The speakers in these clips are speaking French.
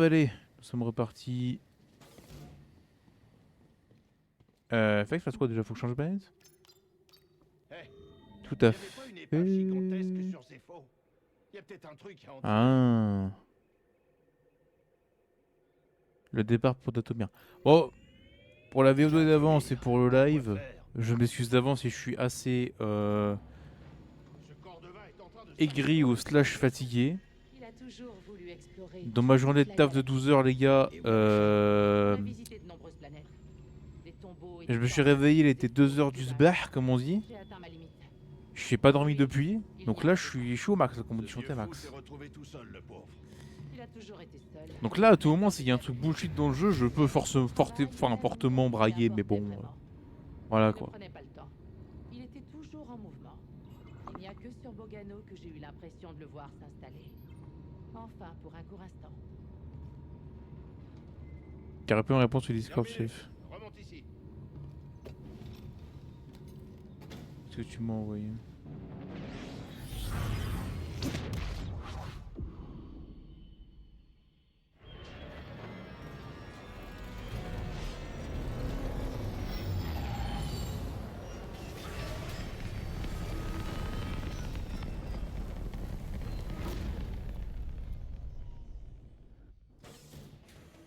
allez, nous sommes repartis. Fait que je fasse quoi déjà? Faut que je change de planète? Hey, Tout y à avait pas une épave gigantesque fait. sur Zepho? Y a peut-être un truc à en tirer. Ah, le départ pour Datomir. Bon, pour la VOD d'avance et pour le À quoi live, faire? je m'excuse d'avance si je suis assez Ce corps de vin est en train de aigri ou s'affaisser. slash fatigué. Il a toujours voulu explorer Dans ma journée de toute la taf de 12 heures, galaxie. les gars, Et wesh. On a visité de nombreuses planètes, des tombeaux et je des me suis temples, réveillé, il des était 2 heures tours du Jedi. sbah, comme on dit. J'ai atteint ma limite. Je n'ai pas dormi Lui, depuis. il Donc n'y a là, pas je suis au max, la Ce condition vieux est fou s'est max. retrouvé tout seul, le pauvre. Il a toujours été seul. Donc là, à tout moment, s'il y a un truc bullshit dans le jeu, je peux fortement brailler, mais bon, voilà Il ne quoi. prenait pas le temps. Il était toujours en mouvement. Il n'y a que sur Bogano que j'ai eu l'impression de le voir s'installer. Enfin, pour un court instant. Qui aurait pu me répondre sur Discord, Terminé. chef. Remonte ici. Ce que tu m'as envoyé.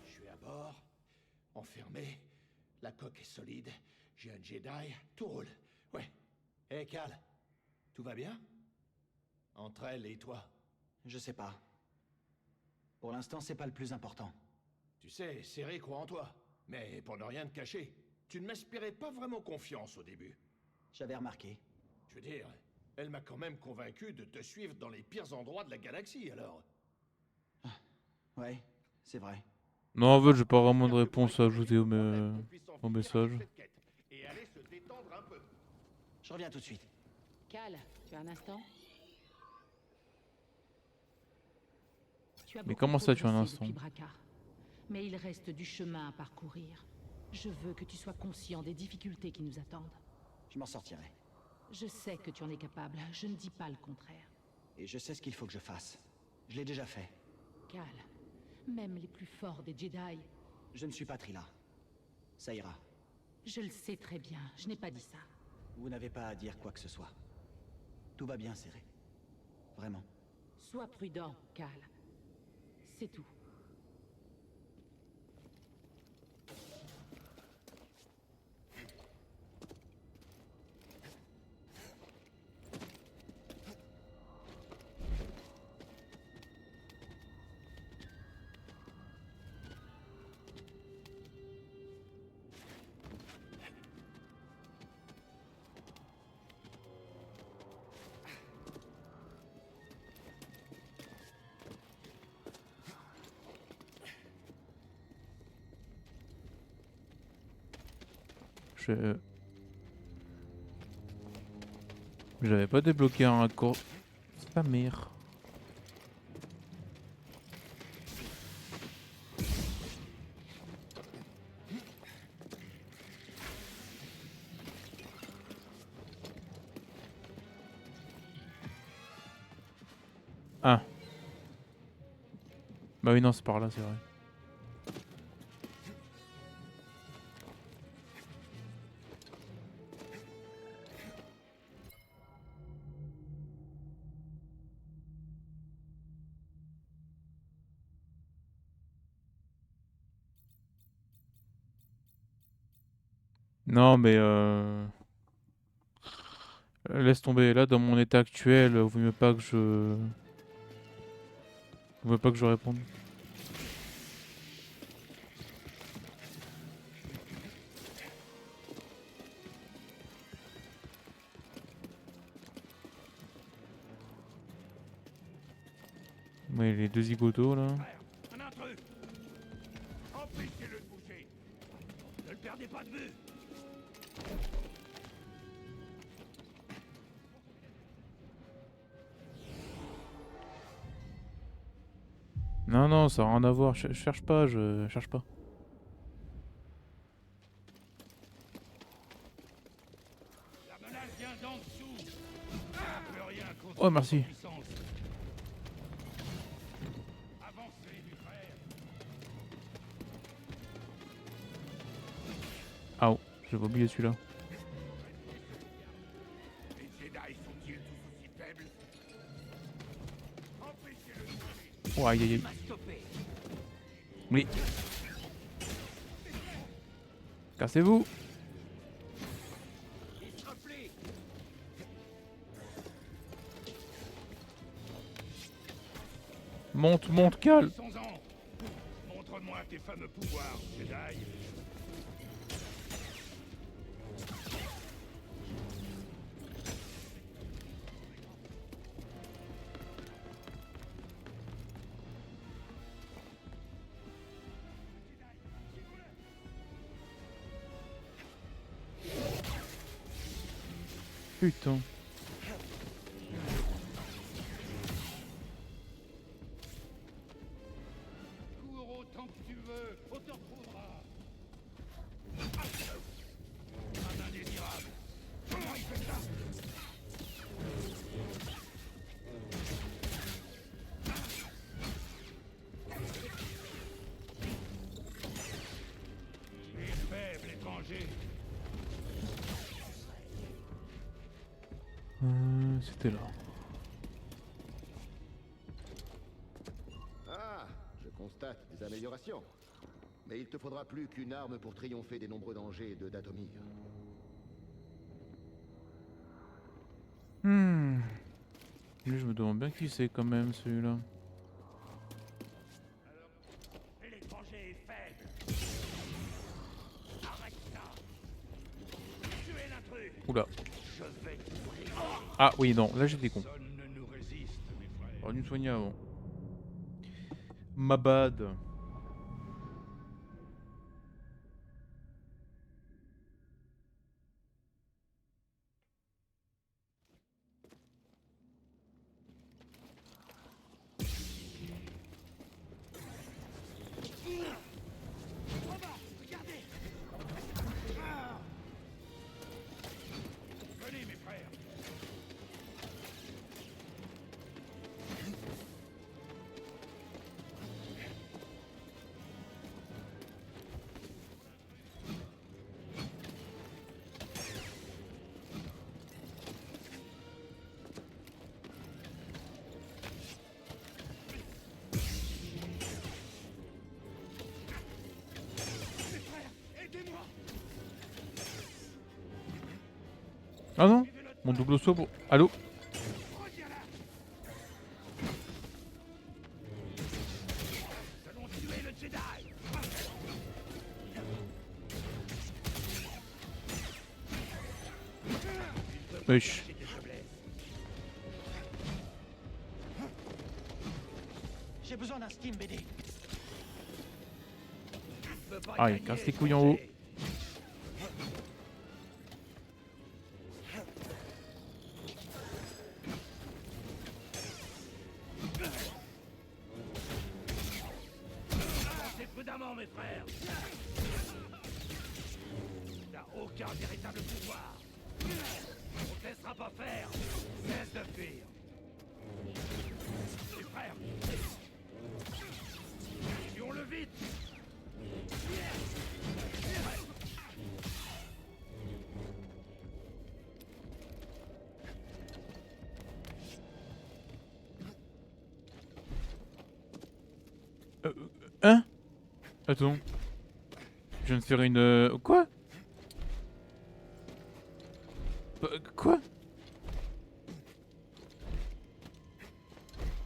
Je suis à bord, enfermé. La coque est solide. J'ai un Jedi. Tout roule. Ouais. Hé, Cal. Tout va bien? Entre elle et toi. Je sais pas. Pour l'instant, c'est pas le plus important. Tu sais, Céré croit en toi. Mais pour ne rien te cacher, tu ne m'inspirais pas vraiment confiance au début. J'avais remarqué. Je veux dire, elle m'a quand même convaincu de te suivre dans les pires endroits de la galaxie, alors. Ouais, c'est vrai. Non, en fait, j'ai pas vraiment de réponse à ajouter au message. Et aller se détendre un peu. Je reviens tout de suite. Cal, tu as un instant? Tu as Mais beaucoup comment ça, tu as un progressé instant? depuis Braca. Mais il reste du chemin à parcourir. Je veux que tu sois conscient des difficultés qui nous attendent. Je m'en sortirai. Je sais que tu en es capable, je ne dis pas le contraire. Et je sais ce qu'il faut que je fasse. Je l'ai déjà fait. Cal, même les plus forts des Jedi, Je ne suis pas Trilla. Ça ira. je le sais très bien, je n'ai pas dit ça. Vous n'avez pas à dire quoi que ce soit. Tout va bien, Serré. Vraiment. Sois prudent, Cal. C'est tout. Je... J'avais pas débloqué un raccord. Sa mère. Ah. Bah oui, non, c'est par là, c'est vrai. Non, mais laisse tomber. Là, dans mon état actuel, vaut mieux pas que je... Vaut mieux pas que je réponde. Oui, les deux zigotos, là. Un intrus! Empêchez-le de bouger! Ne le perdez pas de vue! Non, non, ça n'a rien à voir. Je cherche pas, je cherche pas. La menace vient d'en dessous! On peut rien contre Oh, merci. sa puissance. Avancez, du frère! J'avais oublié celui-là. Les Jedi sont-ils tous aussi faibles? Empêchez-le. Oh, aïe aïe aïe. M'a stoppé. Oui. Cassez-vous. Il se replie. Monte, monte, cale. Sont-en. Montre-moi tes fameux pouvoirs, Jedi. Putain. Cours autant que tu veux, on te retrouvera. Un indésirable. Comment il fait ça? Tu es faible, étranger. C'était là. Ah, je constate des améliorations. Mais il te faudra plus qu'une arme pour triompher des nombreux dangers de Datomir. Lui, je me demande bien qui c'est quand même celui-là. L'étranger est faible. Arrête ça. Tu es l'intrus. Oula. Je vais te briser. Ah oui, non, là j'étais con. Personne ne nous résiste, mes frères. J'aurais dû me soigner avant. Ma bad. Venez, mes frères. Mes frères, aidez-moi. Ah non. Mon double saut pour... Allô. Reviens là. Nous allons tuer le Jedi. Wesh. J'ai des faiblesses. J'ai besoin d'un Steam BD. Je peux pas Ah, il gagner, casse les couilles en haut. étranger. Pensez prudemment, mes frères. T'as aucun véritable pouvoir. On te laissera pas faire. Cesse de fuir. Mes frères. Tuons-le vite. Hein. Attends. Je viens de faire une... Quoi? Quoi?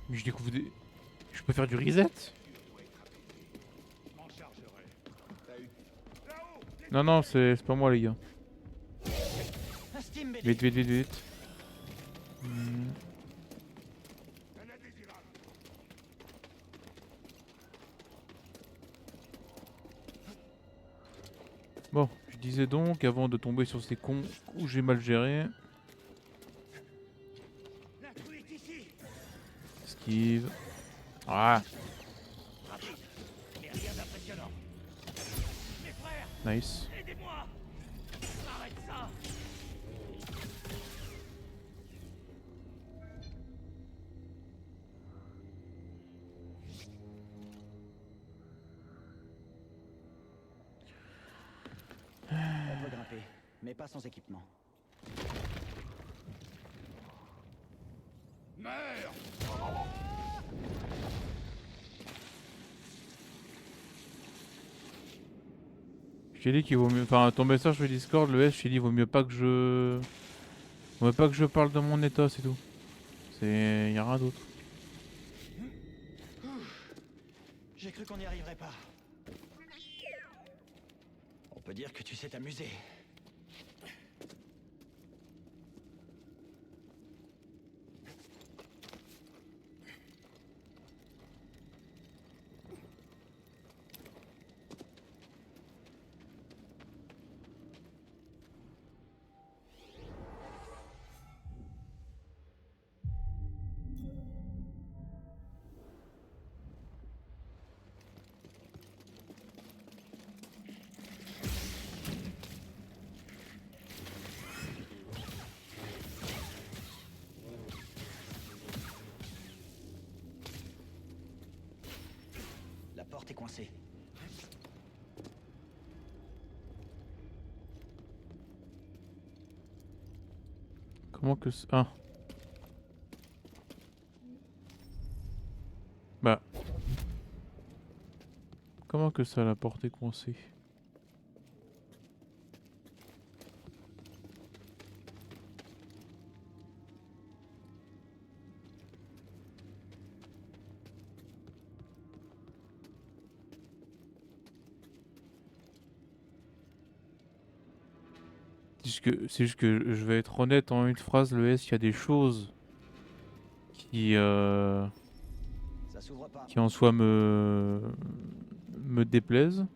Mais je découvre des... Je peux faire du reset? M'en chargerai. T'as eu Là-haut. Non, non, c'est pas moi, les gars. Un Steam BD. Vite, vite, vite, vite. Un indésirable. Bon, je disais donc, avant de tomber sur ces cons où j'ai mal géré. L'intrus est ici. Esquive. Ah, Rapide, mais rien d'impressionnant. Mes frères, nice. aidez-moi. Arrête ça. grimper, mais pas sans équipement. Merde! Je t'ai dit qu'il vaut mieux. Enfin, ton message sur Discord, le S, je t'ai dit, vaut mieux pas que je. Vaut mieux pas que je parle de mon état, c'est tout. C'est. Y'a rien d'autre. J'ai cru qu'on n'y arriverait pas. On peut dire que tu sais t'amuser. La porte est coincée. Comment que. Ah. Bah. Comment que ça, la porte est coincée? C'est juste que je vais être honnête en une phrase, le S, il y a des choses qui, Ça s'ouvre pas. qui en soi me déplaisent.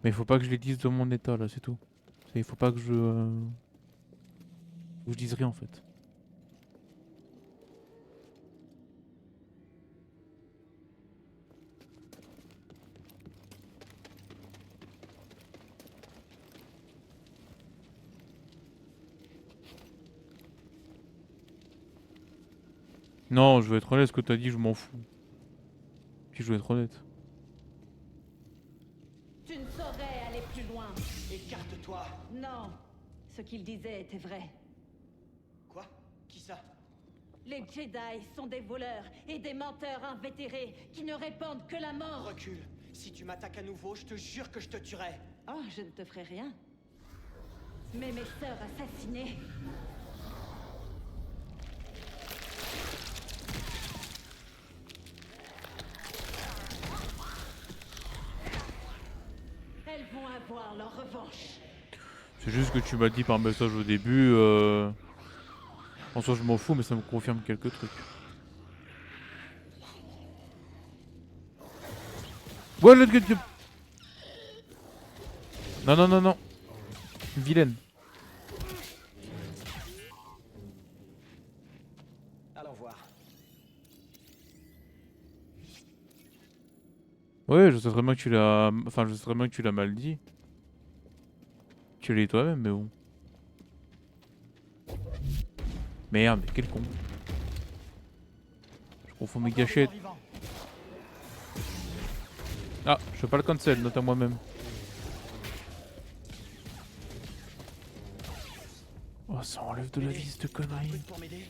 Mais il faut pas que je les dise de mon état là, c'est tout. Il faut pas que je dise rien en fait. Non, je vais être honnête, ce que t'as dit, je m'en fous. Puis je vais être honnête. Tu ne saurais aller plus loin. Écarte-toi. Non. Ce qu'il disait était vrai. Quoi? Qui ça? Les Jedi sont des voleurs et des menteurs invétérés qui ne répandent que la mort. Recule. Si tu m'attaques à nouveau, je te jure que je te tuerai. Oh, je ne te ferai rien. Mais mes sœurs assassinées... Elles vont avoir leur revanche. C'est juste que tu m'as dit par message au début. En soi, je m'en fous, mais ça me confirme quelques trucs. Ouais, non, non, non, non. Vilaine. Allons voir. Ouais, je sais très bien que tu l'as. Enfin, je sais très bien que tu l'as mal dit. Tu l'as dit toi-même, mais bon. Merde, mais quel con. Je confonds mes gâchettes. Ah, je peux pas le cancel, note à moi-même. Oh, ça enlève de la vie, cette connerie. Pour m'aider.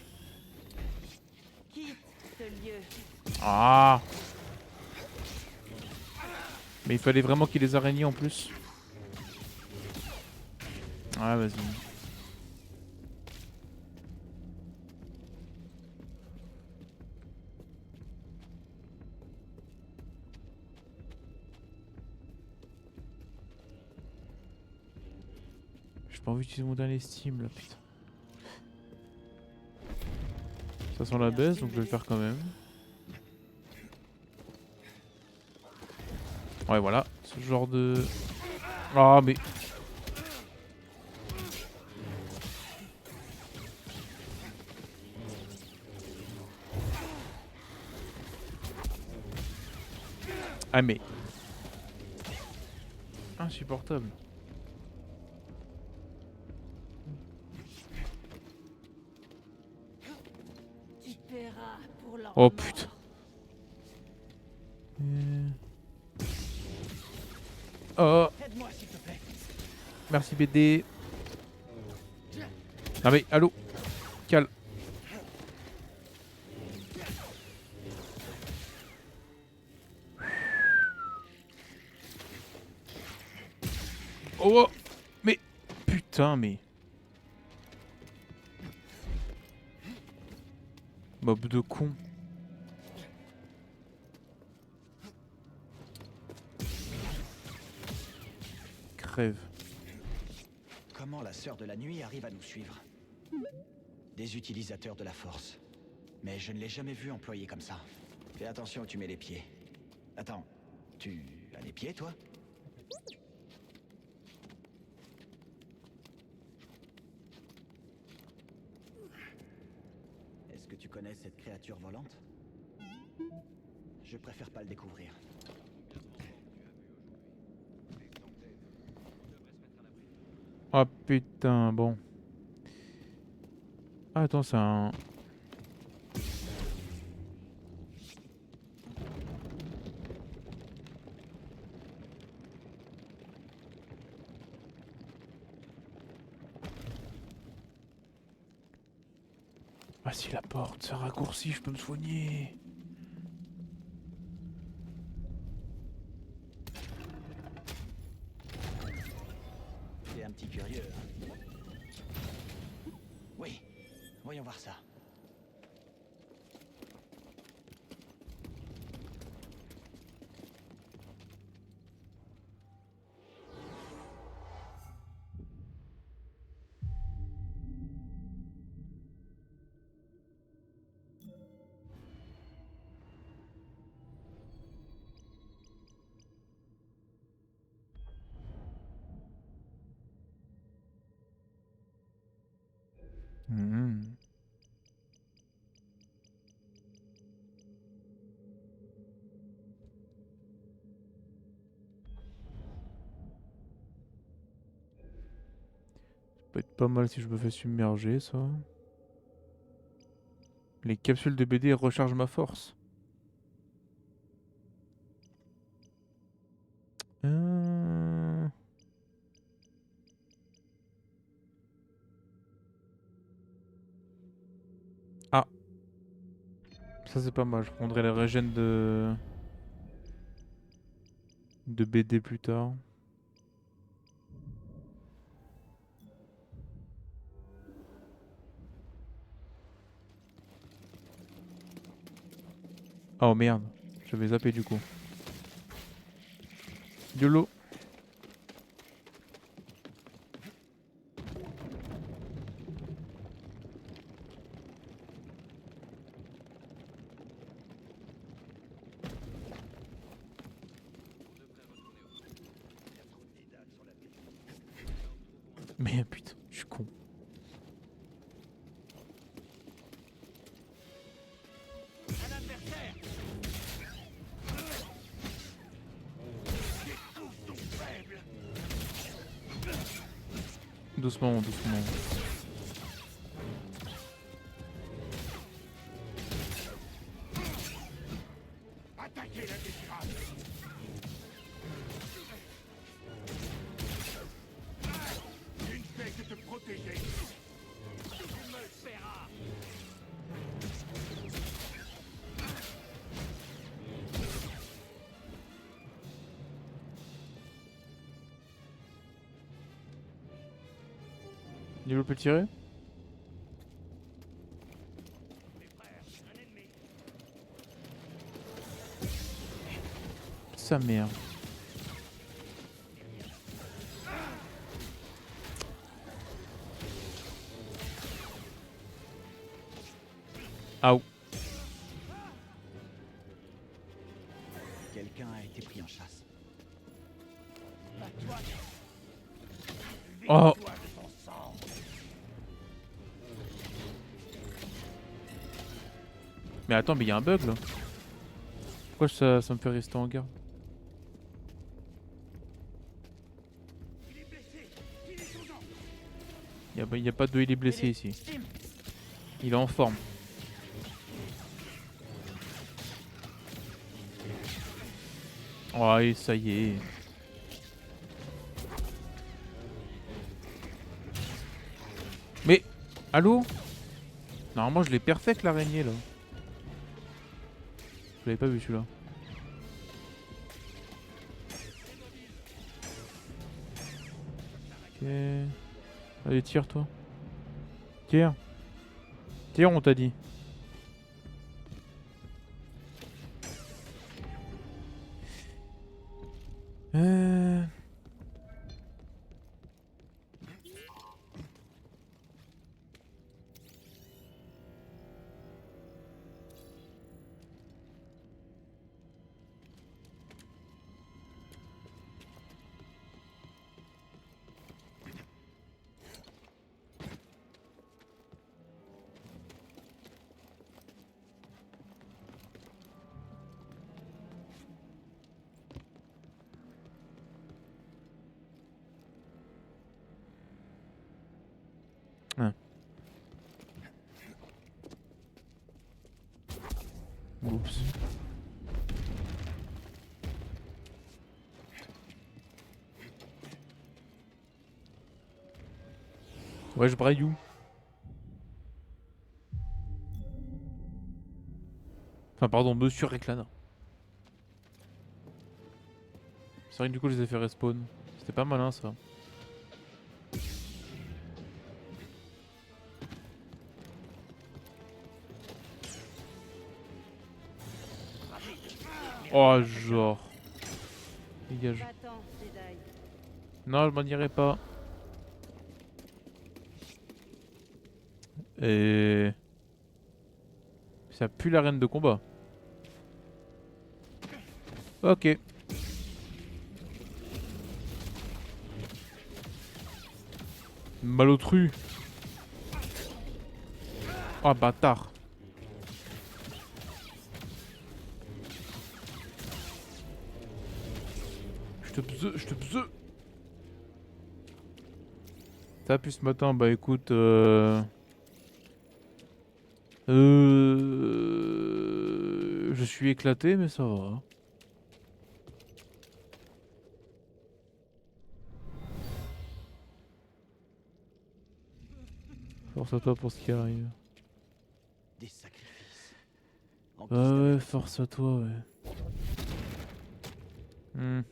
Quitte ce lieu. Ah. Mais il fallait vraiment qu'il y ait des araignées en plus. Ah, vas-y. J'ai pas envie d'utiliser mon dernier Steam là, putain. Ça sent la baisse, donc je vais le faire quand même. Ouais, voilà, ce genre de... Ah, mais... Ah, mais... Insupportable. Tu paieras pour leur Oh mort. putain. Oh. Aide-moi, s'il te plaît. Merci BD. Ah mais allô. Cal. Oh mais putain mais. Mob de con. Crève. Comment la sœur de la nuit arrive à nous suivre? Des utilisateurs de la force. Mais je ne l'ai jamais vu employé comme ça. Fais attention où tu mets les pieds. Attends, tu as des pieds, toi? Est-ce que tu connais cette créature volante? Je préfère pas le découvrir. Oh putain, bon. Ah, attends, c'est un... Ah si, la porte, c'est raccourci, je peux me soigner. T'es un petit curieux. Hein? Oui, voyons voir ça. Mhm. Ça peut être pas mal si je me fais submerger, ça. Les capsules de BD rechargent ma force. Ah, ça c'est pas mal. Je prendrai les régènes de BD plus tard. Oh merde, je vais zapper du coup. YOLO. Mais putain, je suis con. Doucement, doucement. Attaquez l'indésirable. Tu ne fais que te protéger. Tu me le feras. YOLO peut tirer? Sa mère. Aouh. Quelqu'un a été pris en chasse. Oh. Mais attends, mais il y a un bug là. Pourquoi ça me fait rester en garde? Il y a pas de il est blessé ici. Il est en forme. Oh et ça y est. Allô? Normalement je l'ai perfect l'araignée là. Je l'avais pas vu celui-là. Ok. Allez tire toi. Tire. Tire on t'a dit. Euh... Ah. Oups. Ouais, je braille où? Enfin, pardon, monsieur Reclana. C'est vrai que du coup, je les ai fait respawn. C'était pas malin ça. Oh, genre. Dégage. Va-t'en, Jedi. Non, je m'en irai pas. Et... Ça pue l'arène de combat. Ok. Malotru. Oh, bâtard. Je te bzeux. Ça a pu ce matin, bah écoute... Je suis éclaté, mais ça va. Force à toi pour ce qui arrive. Des sacrifices. En Ah guise ouais, d'avertissement. force à toi, ouais. Mhm.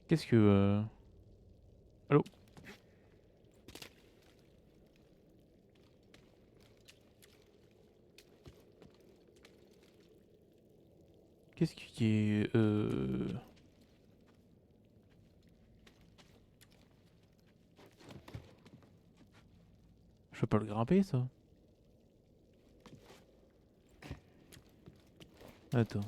Qu'est-ce que... Allô? Qu'est-ce qui est... Je peux pas le grimper, ça? Attends.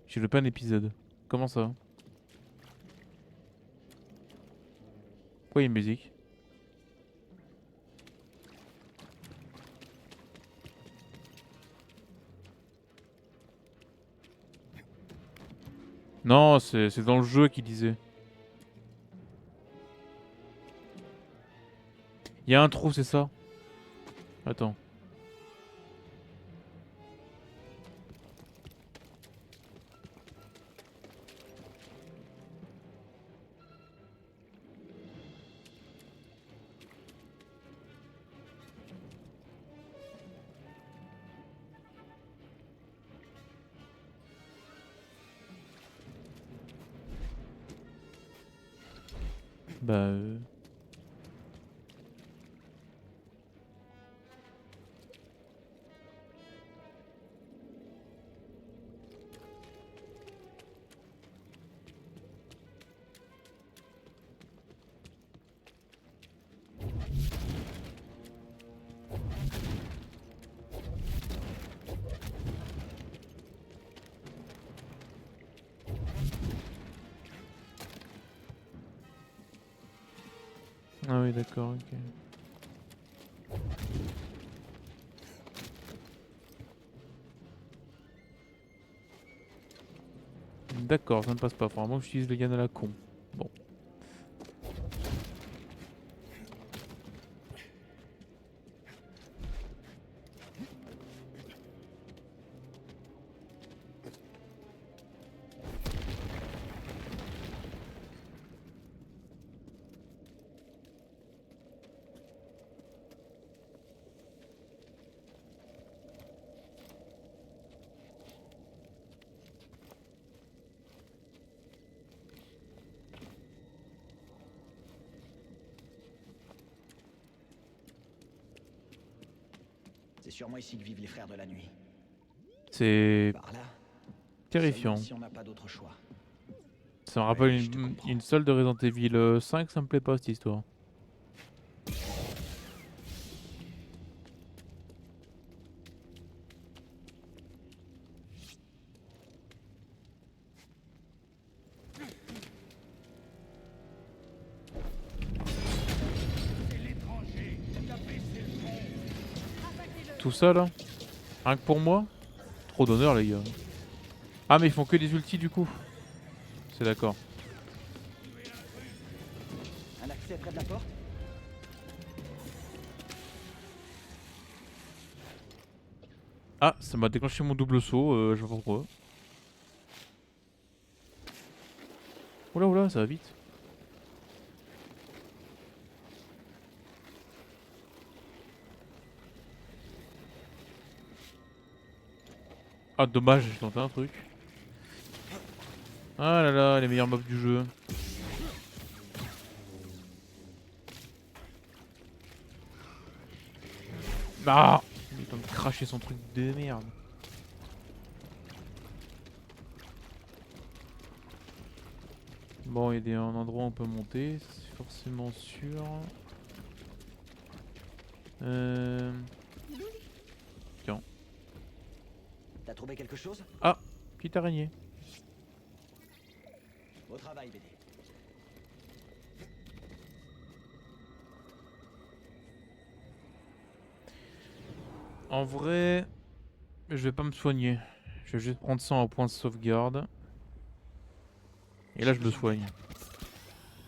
J'ai loupé un épisode. Comment ça? Pourquoi il y a une musique? Non, c'est dans le jeu qu'il disait. Il y a un trou, c'est ça? Attends. Bah... Ah oui, d'accord, ok. D'accord, ça ne passe pas. Faut vraiment que j'utilise le gun à la con. Bon. sûrement ici que vivent les frères de la nuit. C'est Par là. terrifiant. Seulement si on n'a pas d'autre choix. Ça me rappelle Ouais, je te comprends. une seule de Resident Evil 5, ça me plaît pas cette histoire. Tout ça là, rien que pour moi, trop d'honneur les gars. Ah mais ils font que des ultis du coup. C'est d'accord. Un accès près de la porte? Ah, ça m'a déclenché mon double saut, je sais pas pourquoi. Oula oula, ça va vite. Ah dommage, j'ai tenté un truc. Ah là là, les meilleurs mobs du jeu. Ah, il est en train de cracher son truc de merde. Bon, il y a un endroit où on peut monter, c'est forcément sûr. Tiens. T'as trouvé quelque chose? Ah, petite araignée. Au travail, BD. En vrai, je vais pas me soigner. Je vais juste prendre ça en point de sauvegarde. Et là, je me soigne.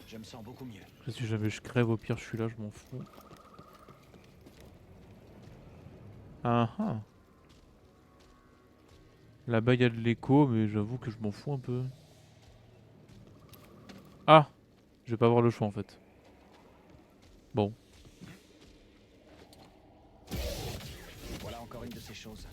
Je me sens beaucoup mieux. Si jamais je crève, au pire, je suis là, je m'en fous. Ah ah. Là-bas, il y a de l'écho, mais j'avoue que je m'en fous un peu. Ah! Je vais pas avoir le choix en fait. Bon. Voilà encore une de ces choses.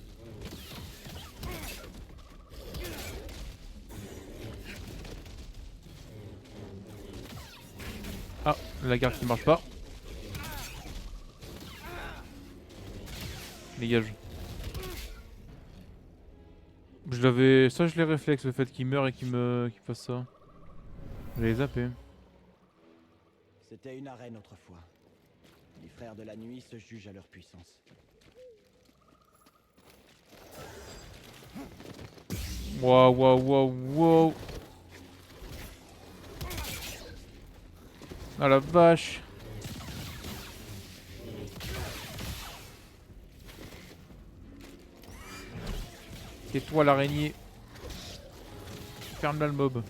Ah, la garde qui marche pas. Dégage. Je l'avais. Ça, je les réflexe, le fait qu'il meure et qu'il fasse ça. Je l'ai zappé. C'était une arène autrefois. Les frères de la nuit se jugent à leur puissance. Waouh, waouh, waouh, waouh. Ah la vache. Tais-toi l'araignée. Ferme-la le mob.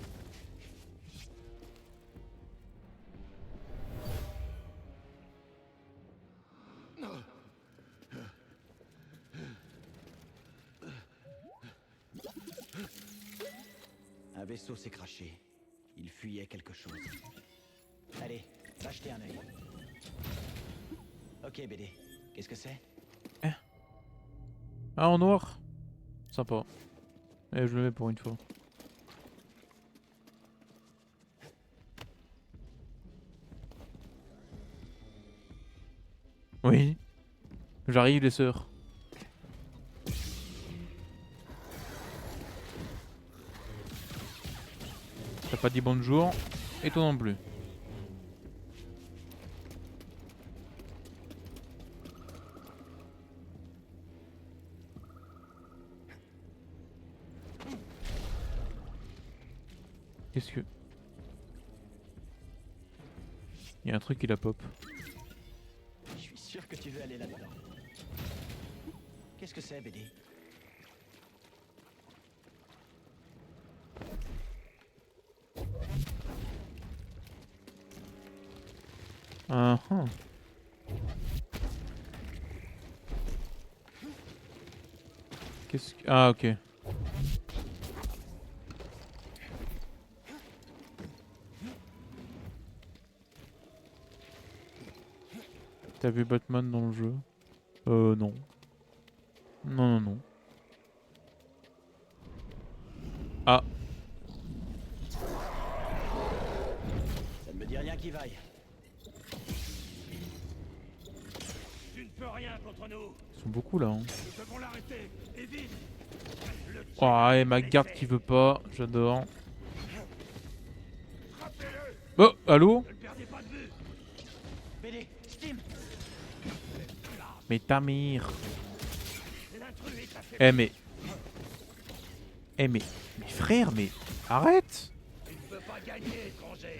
Un vaisseau s'est craché. Il fuyait quelque chose. Allez, va jeter un œil. Ok, BD. Qu'est-ce que c'est? Ah, en noir. Sympa. Et je le mets pour une fois. Oui. J'arrive les sœurs. T'as pas dit bonjour. Et toi non plus. Qu'est-ce que... Il y a un truc qui la pop. Je suis sûr que tu veux aller là-dedans. Qu'est-ce que c'est, BD? Ah ah. Qu'est-ce que... Ah ok. T'as vu Batman dans le jeu? Non. Non, non, non. Ah. Ça ne me dit rien qui vaille. peux rien contre nous. Ils sont beaucoup là. Hein. Nous devons l'arrêter. Et vite. Le Oh, et ma garde qui veut pas. J'adore. Oh, allô? ne le perdez pas de vue. BD, Steam. Mais Tamir. L'intrus est affaibli. Eh mais... Eh mais... Mais frère, mais... Arrête! Il ne peut pas gagner, étranger.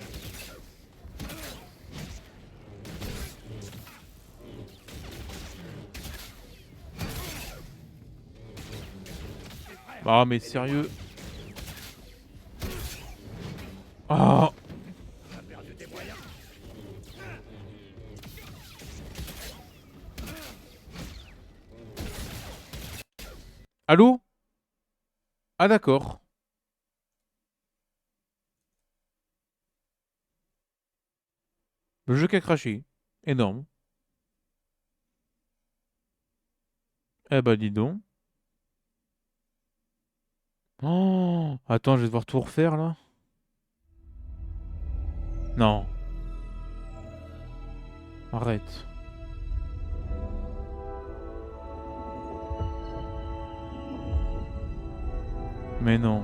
Ah mais sérieux? Oh! On a perdu des moyens. Allô? Ah d'accord. Le jeu qui a craché. Énorme. Eh bah dis donc. Oh! Attends, je vais devoir tout refaire là. Non. Arrête. Mais non.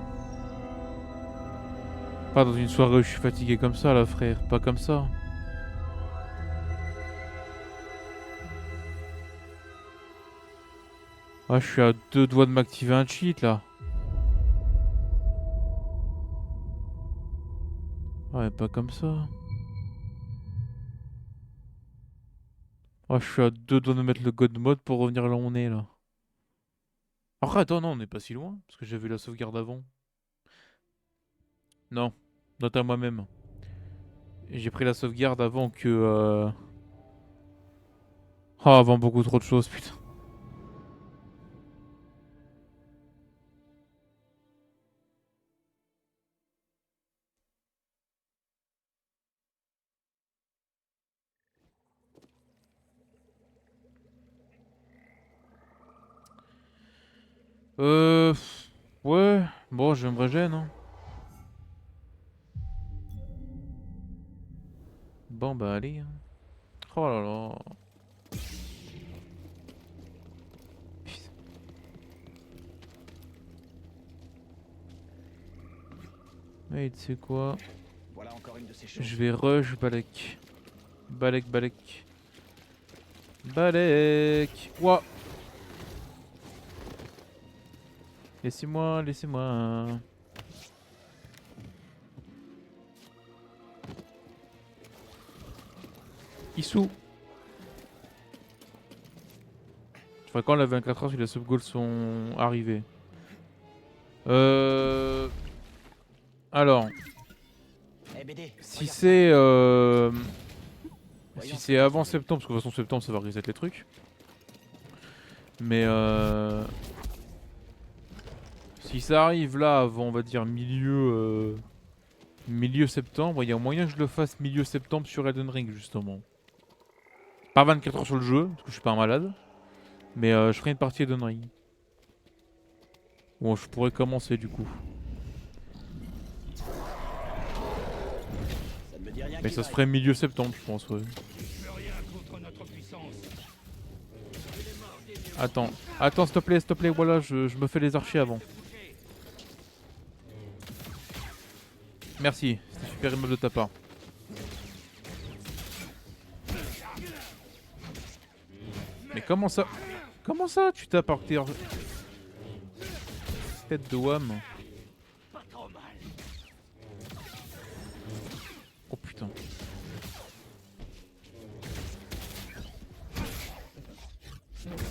Pas dans une soirée où je suis fatigué comme ça là frère. Pas comme ça. Ah, je suis à 2 doigts de m'activer un cheat là. Ouais, pas comme ça. Ah, je suis à 2 doigts de mettre le God mode pour revenir là où on est là. Après, attends, non, on n'est pas si loin. Parce que j'ai vu la sauvegarde avant. Non, note à moi-même. J'ai pris la sauvegarde avant que... Ah, avant beaucoup trop de choses, putain. Euh... Ouais, bon, j'aimerais gêne, hein. Bon, bah allez. Hein. Oh là là. Putain. Mais tu sais quoi? Voilà encore une de ces choses. Je vais rush Balek. Balek, Balek. Balek. Ouah. Laissez-moi, laissez-moi. Issou. Je ferai quand la 24 heures si les sub-goals sont arrivés. Alors, Eh BD, si regarde c'est Voyons si ce c'est que avant ça septembre, parce que de toute façon septembre ça va reset les trucs. Mais si ça arrive là avant, on va dire milieu septembre, il y a moyen que je le fasse milieu septembre sur Elden Ring justement. Pas 24 heures sur le jeu, parce que je suis pas un malade. Mais je ferai une partie Elden Ring. Bon, je pourrais commencer du coup. Ça ne me dit rien Mais qui ça se vaille. ferait milieu septembre, je pense, ouais. Tu peux rien contre notre puissance. Attends, attends, s'il te plaît, voilà, je me fais les archers avant. Merci, c'était super aimable de ta part. Mais comment ça? Comment ça tu tapes par terre? Tête de Wham. Pas trop mal. Oh putain.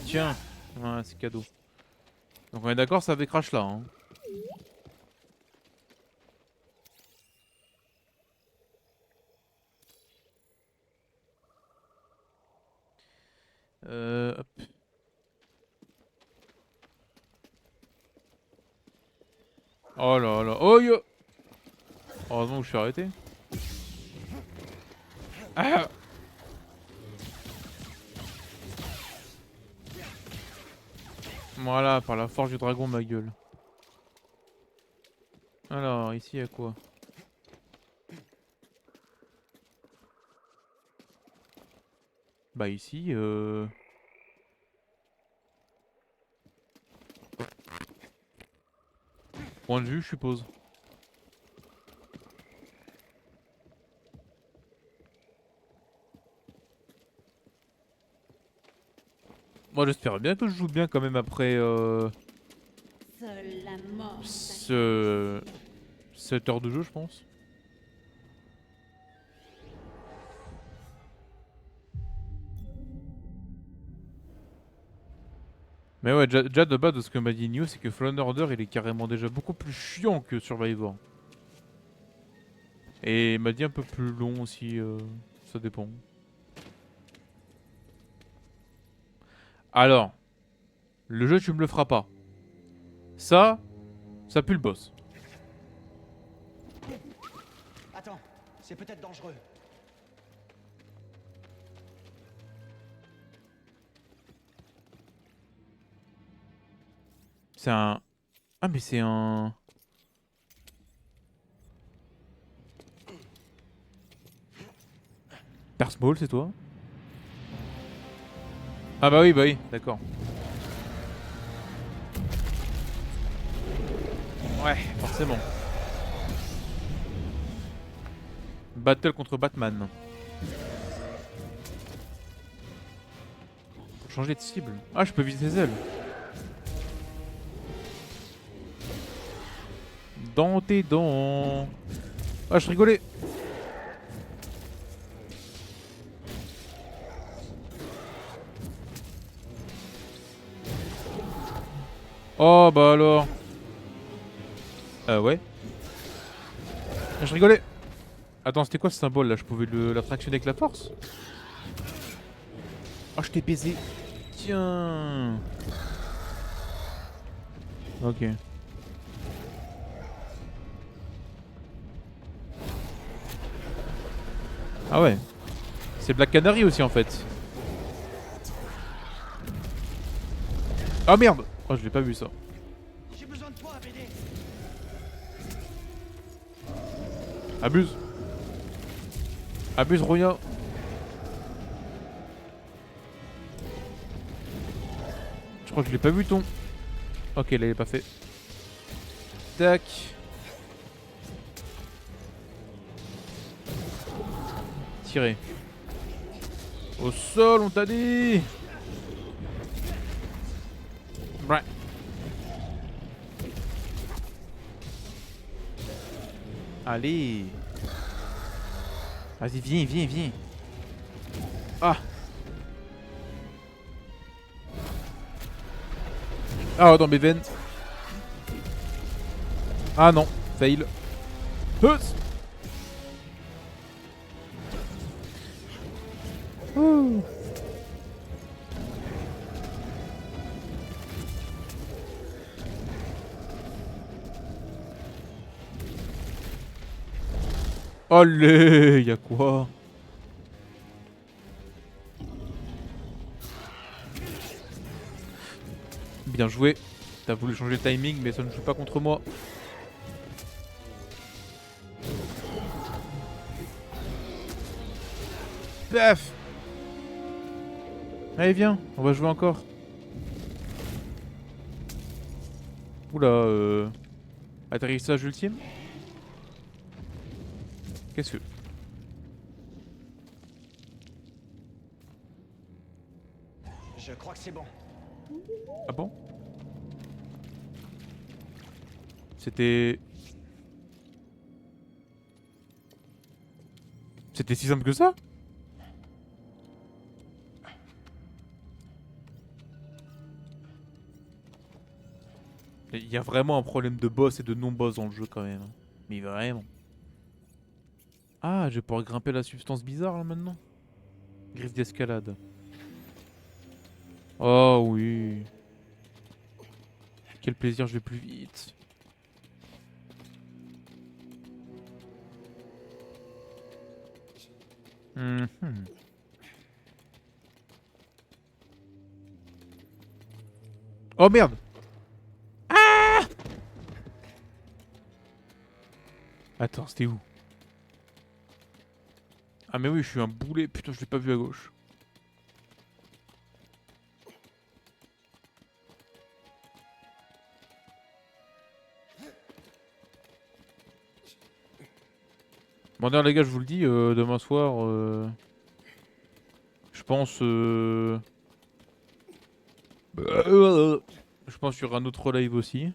Tiens, ouais, c'est cadeau. Donc on est d'accord, ça avait crash là. Hein. Hop. Oh là là. Oh yo. Heureusement que je suis arrêté. Ah. Voilà, par la force du dragon, ma gueule. Alors, ici, il y a quoi? Bah ici, Point de vue, je suppose. Moi j'espère bien que je joue bien quand même après Seule la mort. ce 7 heures de jeu je pense. Mais ouais, déjà de base de ce que m'a dit Nio, c'est que Fallen Order il est carrément déjà beaucoup plus chiant que Survivor. Et il m'a dit un peu plus long aussi, ça dépend. Alors, le jeu tu me le feras pas. Ça pue le boss. Attends, c'est peut-être dangereux. C'est un... Ah mais c'est un... Persmall, c'est toi? Ah bah oui, d'accord. Ouais, forcément. Battle contre Batman. Faut changer de cible. Ah, je peux viser ses ailes. Dans tes dents. Ah, je rigolais. Oh bah alors. Ouais. Ah, je rigolais. Attends, c'était quoi ce symbole là? Je pouvais l'attractionner avec la force? Oh, je t'ai baisé. Tiens. Ok. Ah ouais. C'est Black Canary aussi en fait. Ah merde. Oh, je l'ai pas vu ça. J'ai besoin de toi, BD. Abuse. Abuse, Roya. Je crois que je l'ai pas vu ton. Ok, là il est pas fait. Tac. Tirer. Au sol, on t'a dit. Ouais. Allez. Vas-y, viens. Ah. Ah, dans mes veines. Ah non, fail. Huss. Ouh. Allez, y'a quoi? Bien joué. T'as voulu changer le timing, mais ça ne joue pas contre moi. Paf. Allez, viens, on va jouer encore. Oula, atterrissage ultime. Qu'est-ce que... Je crois que c'est bon. Ah bon? C'était si simple que ça? Il y a vraiment un problème de boss et de non-boss dans le jeu quand même. Mais vraiment. Ah, je vais pouvoir grimper la substance bizarre là maintenant. Griffe d'escalade. Oh oui. Quel plaisir, je vais plus vite. Mhm. Oh merde. Ah! Attends, c'était où? Ah mais oui, je suis un boulet. Putain, je l'ai pas vu à gauche. Bon d'ailleurs les gars, je vous le dis, demain soir, je pense... je pense qu'il y aura un autre live aussi.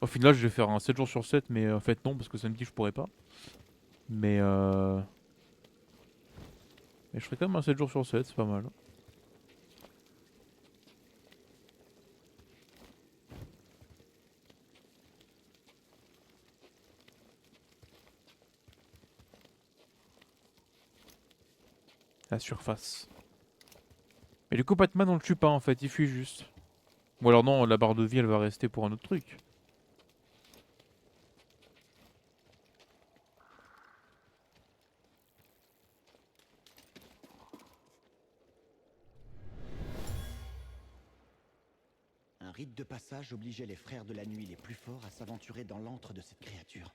Au final, je vais faire un 7 jours sur 7, mais en fait non, parce que samedi je pourrais pas. Mais je ferai quand même un 7 jours sur 7, c'est pas mal. La surface. Mais du coup, Batman on le tue pas en fait, il fuit juste. Ou alors non, la barre de vie elle va rester pour un autre truc. Un rite de passage obligeait les frères de la nuit les plus forts à s'aventurer dans l'antre de cette créature.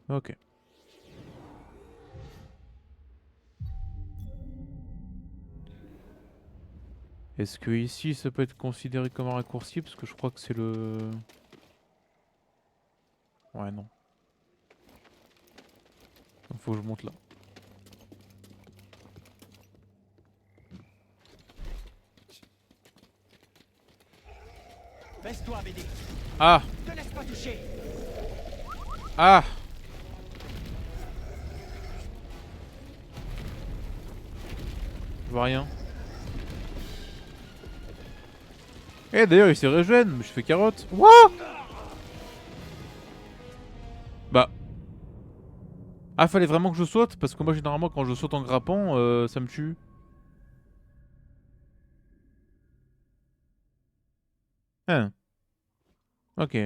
Ok. Est-ce que ici ça peut être considéré comme un raccourci? Parce que je crois que c'est le... Ouais non. Donc faut que je monte là. Baisse-toi, BD. Ah! Ne laisse pas toucher. Ah! Je vois rien. Eh d'ailleurs il s'est régène, mais je fais carotte. Wouah! Bah. Ah fallait vraiment que je saute, parce que moi généralement quand je saute en grappant, ça me tue. Hein. Ok.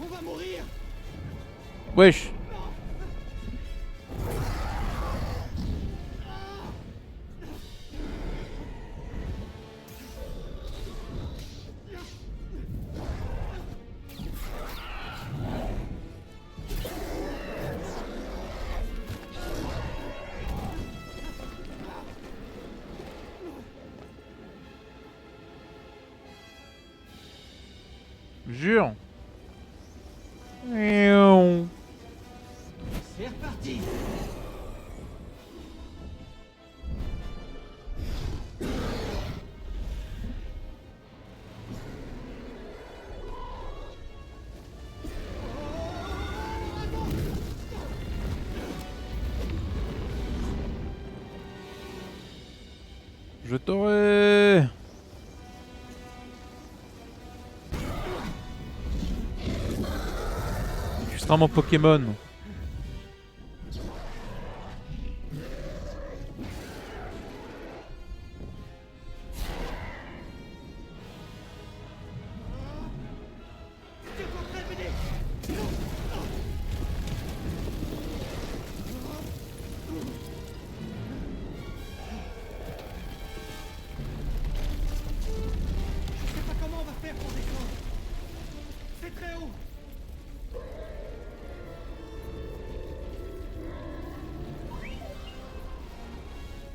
On va mourir. Wesh. Jure. C'est reparti. Je t'aurai. Tu seras mon Pokémon. T'es pas prêt, BD. Je sais pas comment on va faire pour descendre. C'est très haut.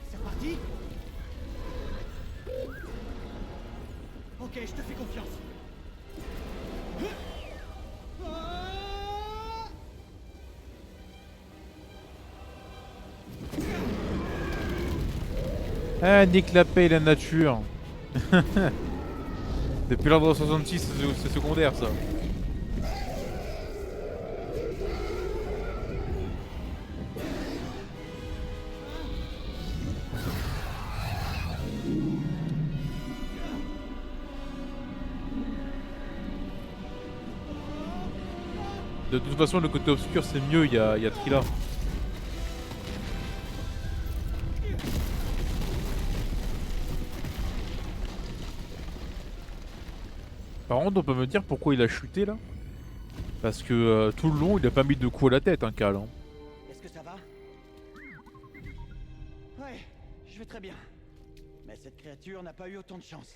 C'est reparti. Ok, je te fais confiance. Ah, nique la paix et la nature. Depuis l'ordre 66, c'est secondaire ça. De toute façon, le côté obscur c'est mieux, il y a Trilla. Par contre, on peut me dire pourquoi il a chuté là? Parce que tout le long, il a pas mis de coup à la tête, hein, Cal. Hein. Est-ce que ça va? Ouais, je vais très bien. Mais cette créature n'a pas eu autant de chance.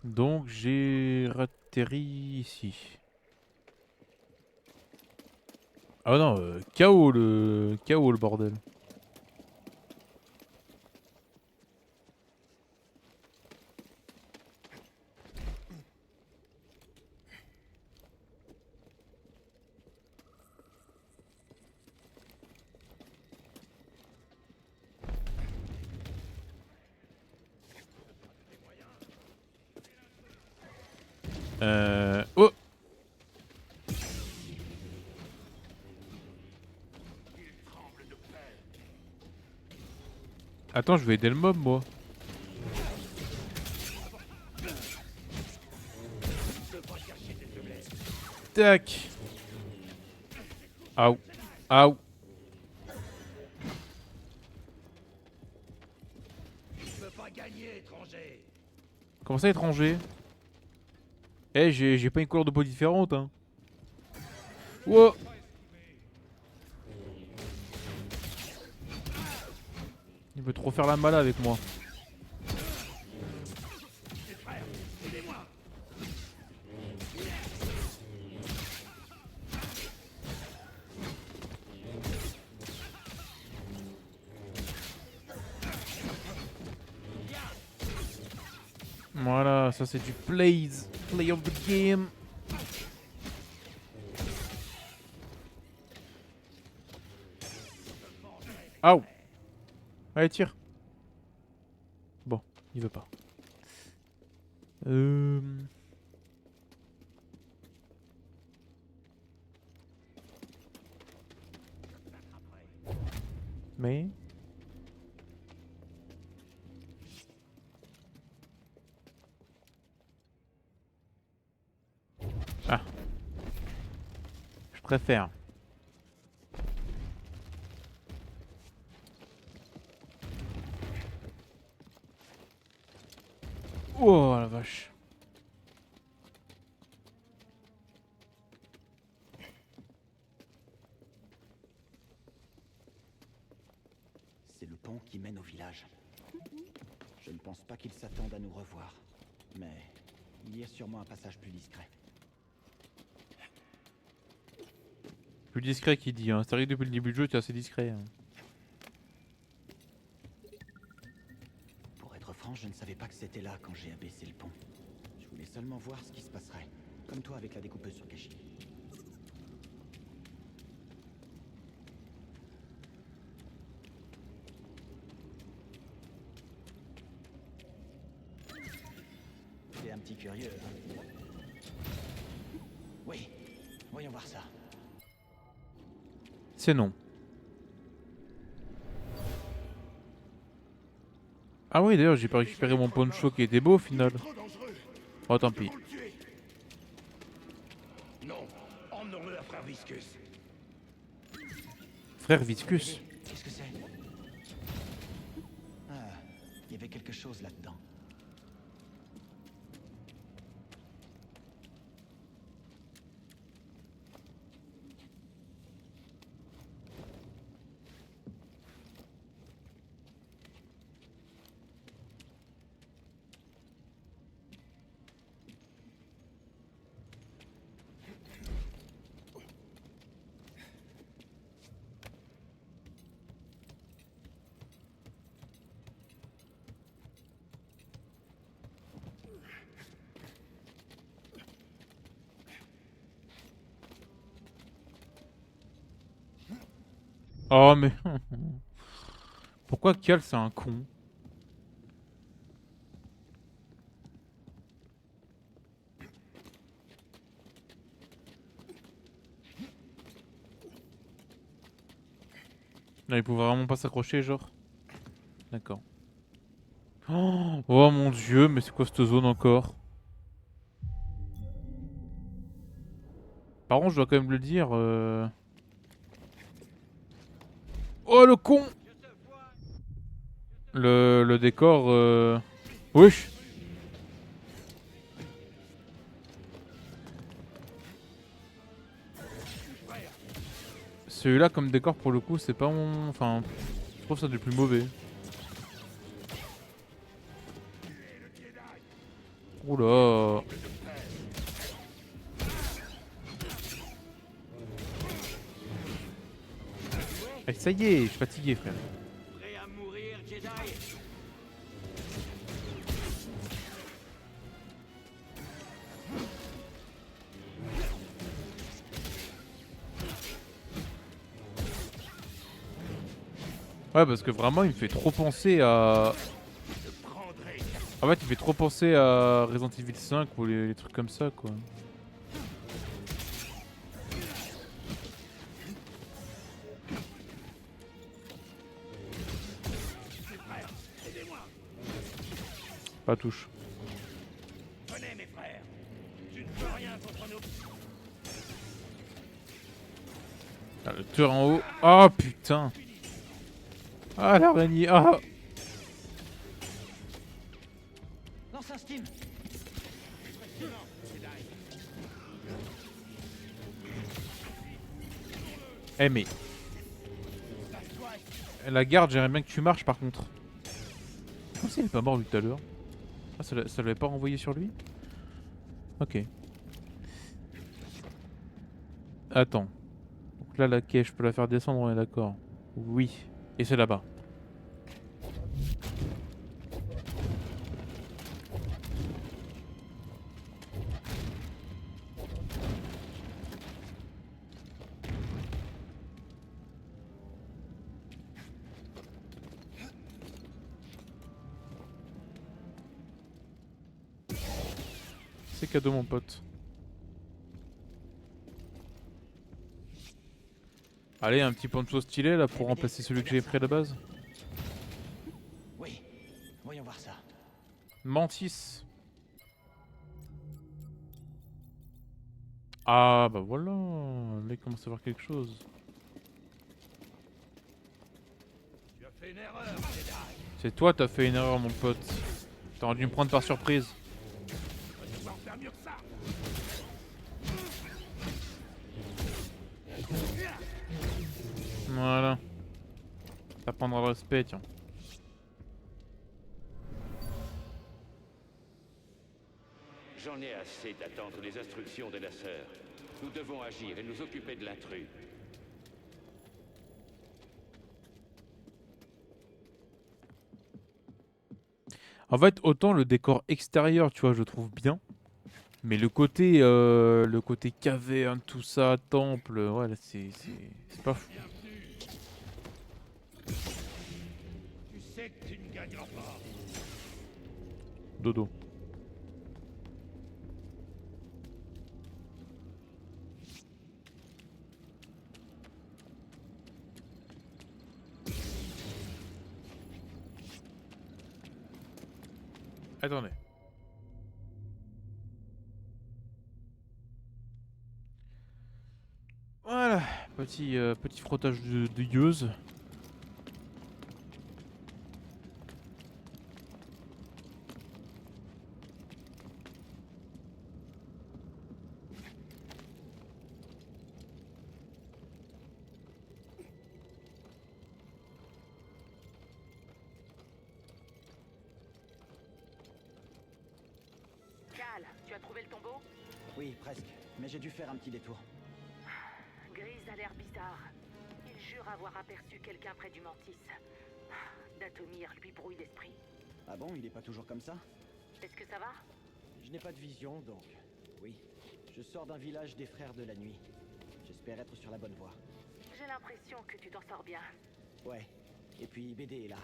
Donc j'ai atterri ici. Ah non, KO le bordel. Oh! Attends, je vais aider le mob, moi. Tac! Aouh! Aouh! Comment ça, étranger? Eh, j'ai pas une couleur de peau différente, hein. Wow! Il veut trop faire la mala avec moi. Voilà, ça c'est du play of the game. Aouh! Allez, tire. Bon, il veut pas. Mais... Ah. Je préfère. Oh la vache. C'est le pont qui mène au village. Je ne pense pas qu'ils s'attendent à nous revoir. Mais il y a sûrement un passage plus discret. Plus discret qu'il dit, hein. C'est vrai que depuis le début du jeu, tu es assez discret. Hein. Pour être franc, je ne savais pas que c'était là quand j'ai abaissé le pont. Je voulais seulement voir ce qui se passerait. Comme toi avec la découpeuse sur Kashi. T'es un petit curieux, hein? Oui, voyons voir ça. C'est non. Ah oui, d'ailleurs, j'ai pas récupéré mon poncho qui était beau au final. Oh, tant pis. Non, emmenons-le à frère Viscus. Frère Viscus. Qu'est-ce que c'est? Ah, il y avait quelque chose là-dedans. Oh, mais... Pourquoi Cal, c'est un con? Non, il pouvait vraiment pas s'accrocher, genre. D'accord. Oh, oh mon dieu, mais c'est quoi cette zone encore? Par contre, je dois quand même le dire. Oh le con! Le décor. Wesh! Celui-là comme décor pour le coup c'est pas mon... Enfin, je trouve ça du plus mauvais. Oula. Eh, ça y est, je suis fatigué frère. Prêt à mourir, Jedi? Ouais parce que vraiment il me fait trop penser à... En fait il fait trop penser à Resident Evil 5 ou les trucs comme ça quoi. Pas touche. Venez, mes frères. Tu ne peux rien contre nous. Ah, le tueur en haut. Oh putain. Ah l'araignée. Ah. Lance un steam. Eh mais... La garde j'aimerais bien que tu marches par contre. Comment ça il est pas mort lui tout à l'heure? Ah ça l'avait pas renvoyé sur lui? Ok. Attends. Donc là la quai je peux la faire descendre, on est d'accord? Oui. Et c'est là-bas. C'est cadeau mon pote. Allez, un petit poncho stylé là pour remplacer celui que j'ai pris à la base. Oui, voyons voir ça. Mantis. Ah bah voilà, là il commence à voir quelque chose. Tu as fait une erreur, Jedi. C'est toi t'as fait une erreur mon pote. T'aurais dû me prendre par surprise. Tu vas devoir faire mieux que ça. Voilà. Ça prendra le respect tiens. J'en ai assez d'attendre les instructions de la sœur. Nous devons agir et nous occuper de l'intrus. En fait autant le décor extérieur tu vois je trouve bien. Mais le côté caverne, tout ça, temple, ouais là c'est pas fou. Tu sais que tu ne gagneras pas. Dodo. Attendez. Voilà, petit frottage de gueuse. Cal, tu as trouvé le tombeau? Oui, presque. Mais j'ai dû faire un petit détour. Grise a l'air bizarre. Il jure avoir aperçu quelqu'un près du Mantis. Datomir lui brouille l'esprit. Ah bon, il est pas toujours comme ça? Est-ce que ça va? Je n'ai pas de vision, donc... Oui. Je sors d'un village des Frères de la Nuit. J'espère être sur la bonne voie. J'ai l'impression que tu t'en sors bien. Ouais. Et puis BD est là.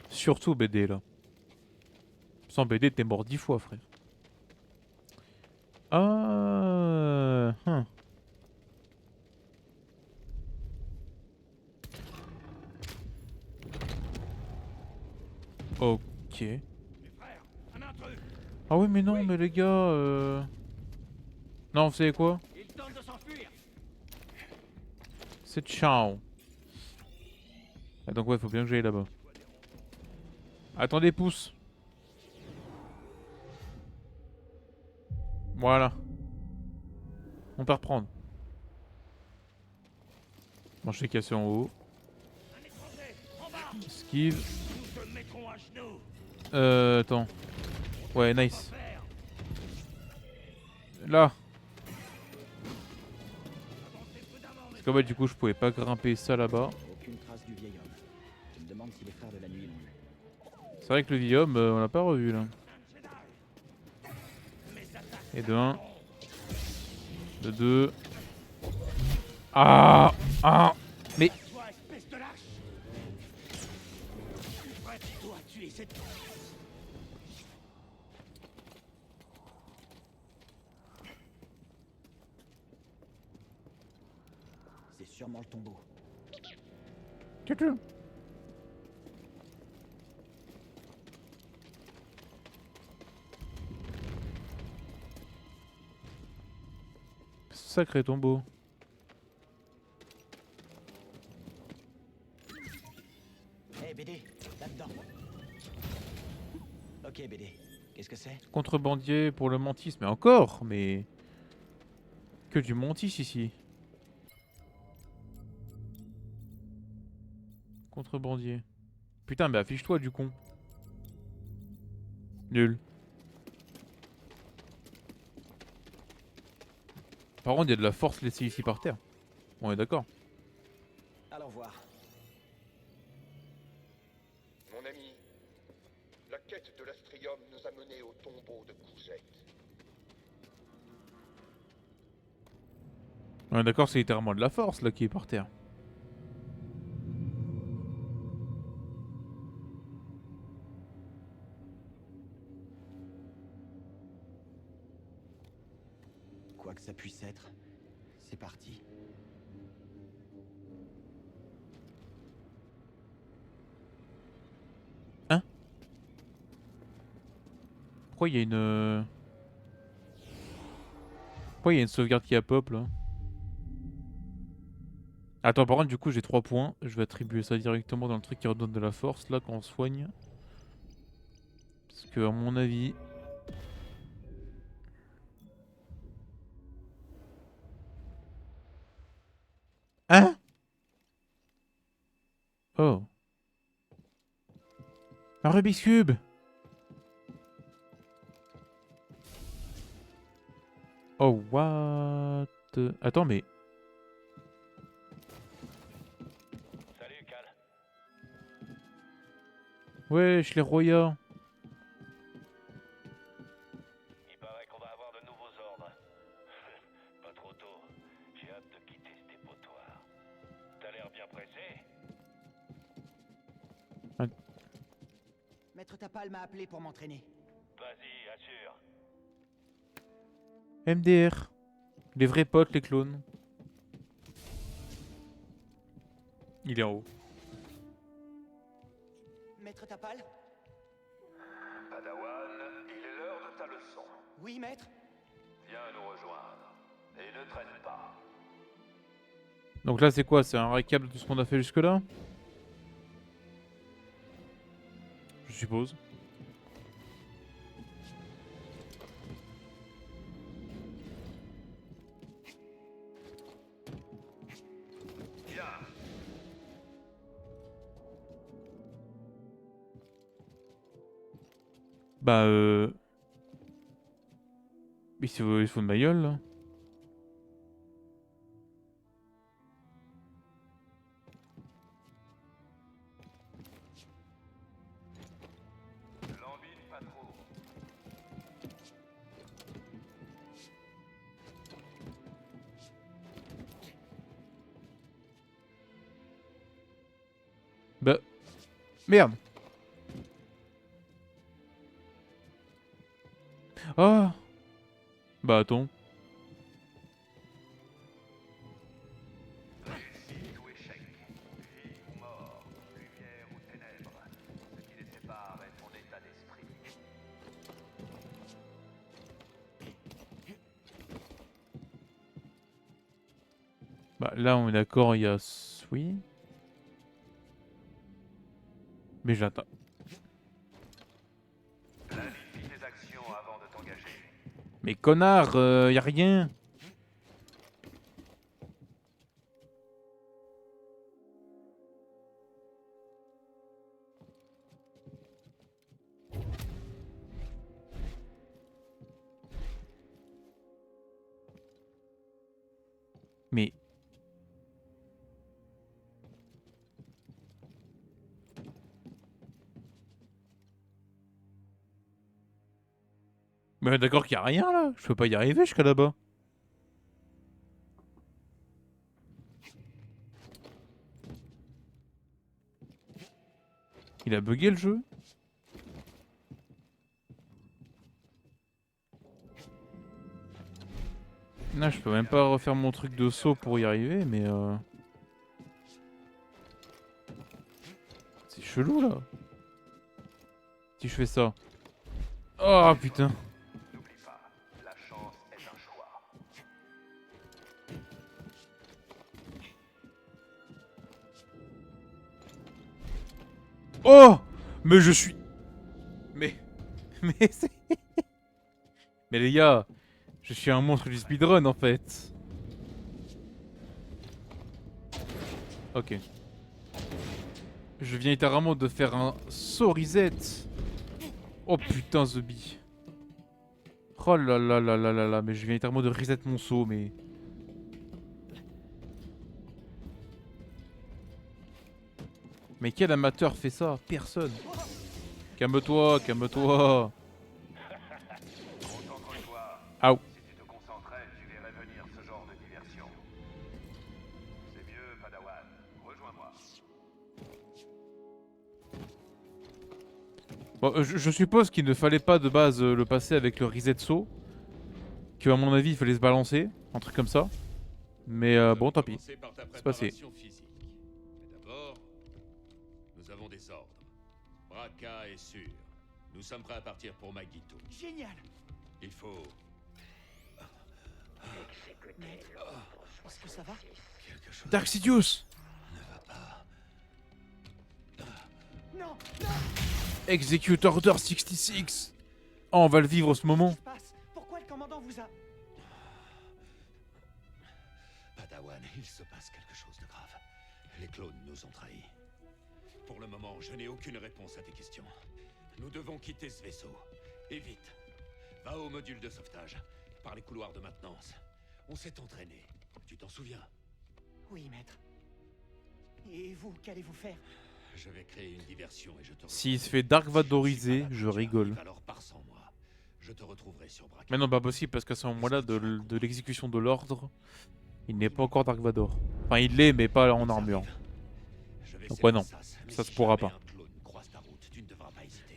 Surtout BD là. Sans BD t'es mort 10 fois frère. Ah. Ok. Mes frères, un intrus. Ah oui mais non mais les gars Non vous savez quoi? Il tente de s'enfuir. C'est ciao. Ah, donc ouais faut bien que j'aille là-bas. Attendez pouce. Voilà. On peut reprendre. Bon, je fais casser en haut. Un étranger, en bas. Esquive. Nous te mettrons à genoux. Attends. Ouais, nice. Faire. Là. Avancez prudemment, Parce qu'en fait, du coup, je pouvais pas grimper ça là-bas. Aucune trace du vieil homme. Je me demande si les frères de la nuit l'ont eu. C'est vrai que le vieil homme, on l'a pas revu là. Et de 1. De 2. Ah. Ah. Mais. toi, espèce de lâche. Ouais, tu dois tuer cette... C'est sûrement le tombeau. Tchou-tchou. Sacré tombeau. Hé BD, là-dedans. Ok BD, qu'est-ce que c'est? Contrebandier pour le mantis. Mais encore. Mais. Que du mantis ici. Contrebandier. Putain, mais affiche-toi du con. Nul. Par contre, il y a de la force laissée ici par terre. On est d'accord. Allons voir. Mon ami, la quête de l'astrium nous a menés au tombeau de Courgette. On est d'accord, c'est littéralement de la force là qui est par terre. Quoi que ça puisse être, c'est parti. Hein? Pourquoi il y a une... Pourquoi il y a une sauvegarde qui a pop là? Attends, par contre, du coup, j'ai 3 points. Je vais attribuer ça directement dans le truc qui redonne de la force là quand on soigne. Parce que, à mon avis. Hein? Oh. Un Rubik's Cube! Oh, what? Attends, mais. Salut, Cal. Wesh, les Roya. Il paraît qu'on va avoir de nouveaux ordres. Pas trop tôt. J'ai hâte de quitter ce dépotoir. T'as l'air bien pressé? Maître Tapal m'a appelé pour m'entraîner. Vas-y, assure. MDR. Les vrais potes, les clones. Il est en haut. Maître Tapal? Padawan, il est l'heure de ta leçon. Oui, maître? Viens nous rejoindre. Et ne traîne pas. Donc là, c'est quoi? C'est un récap de tout ce qu'on a fait jusque-là? Je suppose. Viens. Bah il se fout de ma gueule là. L'embine pas trop. Bah... Merde. Oh. Bah attends. Réussite ou échec. Vie ou mort. Lumière ou ténèbres. Ce qui les sépare est ton état d'esprit. Bah là on est d'accord, il y a... Oui. Mais j'attends. Planifie tes actions avant de t'engager. Mais connard, y a rien. Mais... Mais d'accord qu'il y a rien là. Je peux pas y arriver jusqu'à là-bas. Il a bugué le jeu. Non, je peux même pas refaire mon truc de saut pour y arriver, mais c'est chelou là. Si je fais ça. Oh putain. N'oublie pas, la chance est un choix. Oh! Mais je suis... Mais... Mais c'est... Mais les gars, je suis un monstre du speedrun en fait. Ok. Je viens littéralement de faire un saut reset. Oh putain, Zombie. Oh là là là là là là, mais je viens littéralement de reset mon saut, mais... Mais quel amateur fait ça? Personne. Calme-toi, calme-toi. Concentre-toi. Aouh. Si tu te concentrais, tu verrais venir ce genre de diversion. C'est mieux, Padawan. Rejoins-moi. Bon, je suppose qu'il ne fallait pas de base le passer avec le reset saut. Que à mon avis il fallait se balancer, un truc comme ça. Mais bon, tant pis. C'est passé. Physique. Mais d'abord, nous avons des ordres. Bracca est sûr. Nous sommes prêts à partir pour Magito. Génial. Il faut... Est-ce que ça va? Dark Sidious! Non. Execute Order 66! Oh, on va le vivre ce moment. Qu'est-ce qui se passe? Pourquoi le commandant vous a... Padawan, il se passe quelque chose de grave. Les clones nous ont trahis. Pour le moment, je n'ai aucune réponse à tes questions. Nous devons quitter ce vaisseau. Et vite. Va au module de sauvetage. Par les couloirs de maintenance. On s'est entraîné. Tu t'en souviens? Oui, maître. Et vous, qu'allez-vous faire? Je vais créer une diversion et je te... S'il se fait Dark Vadoriser, je rigole. Alors pars sans moi. Je te retrouverai sur Bracca. Mais non, pas possible parce qu'à ce moment-là de l'exécution de l'ordre, il n'est pas encore Dark Vador. Enfin, il l'est, mais pas en armure. Donc ouais, non, ça se pourra pas.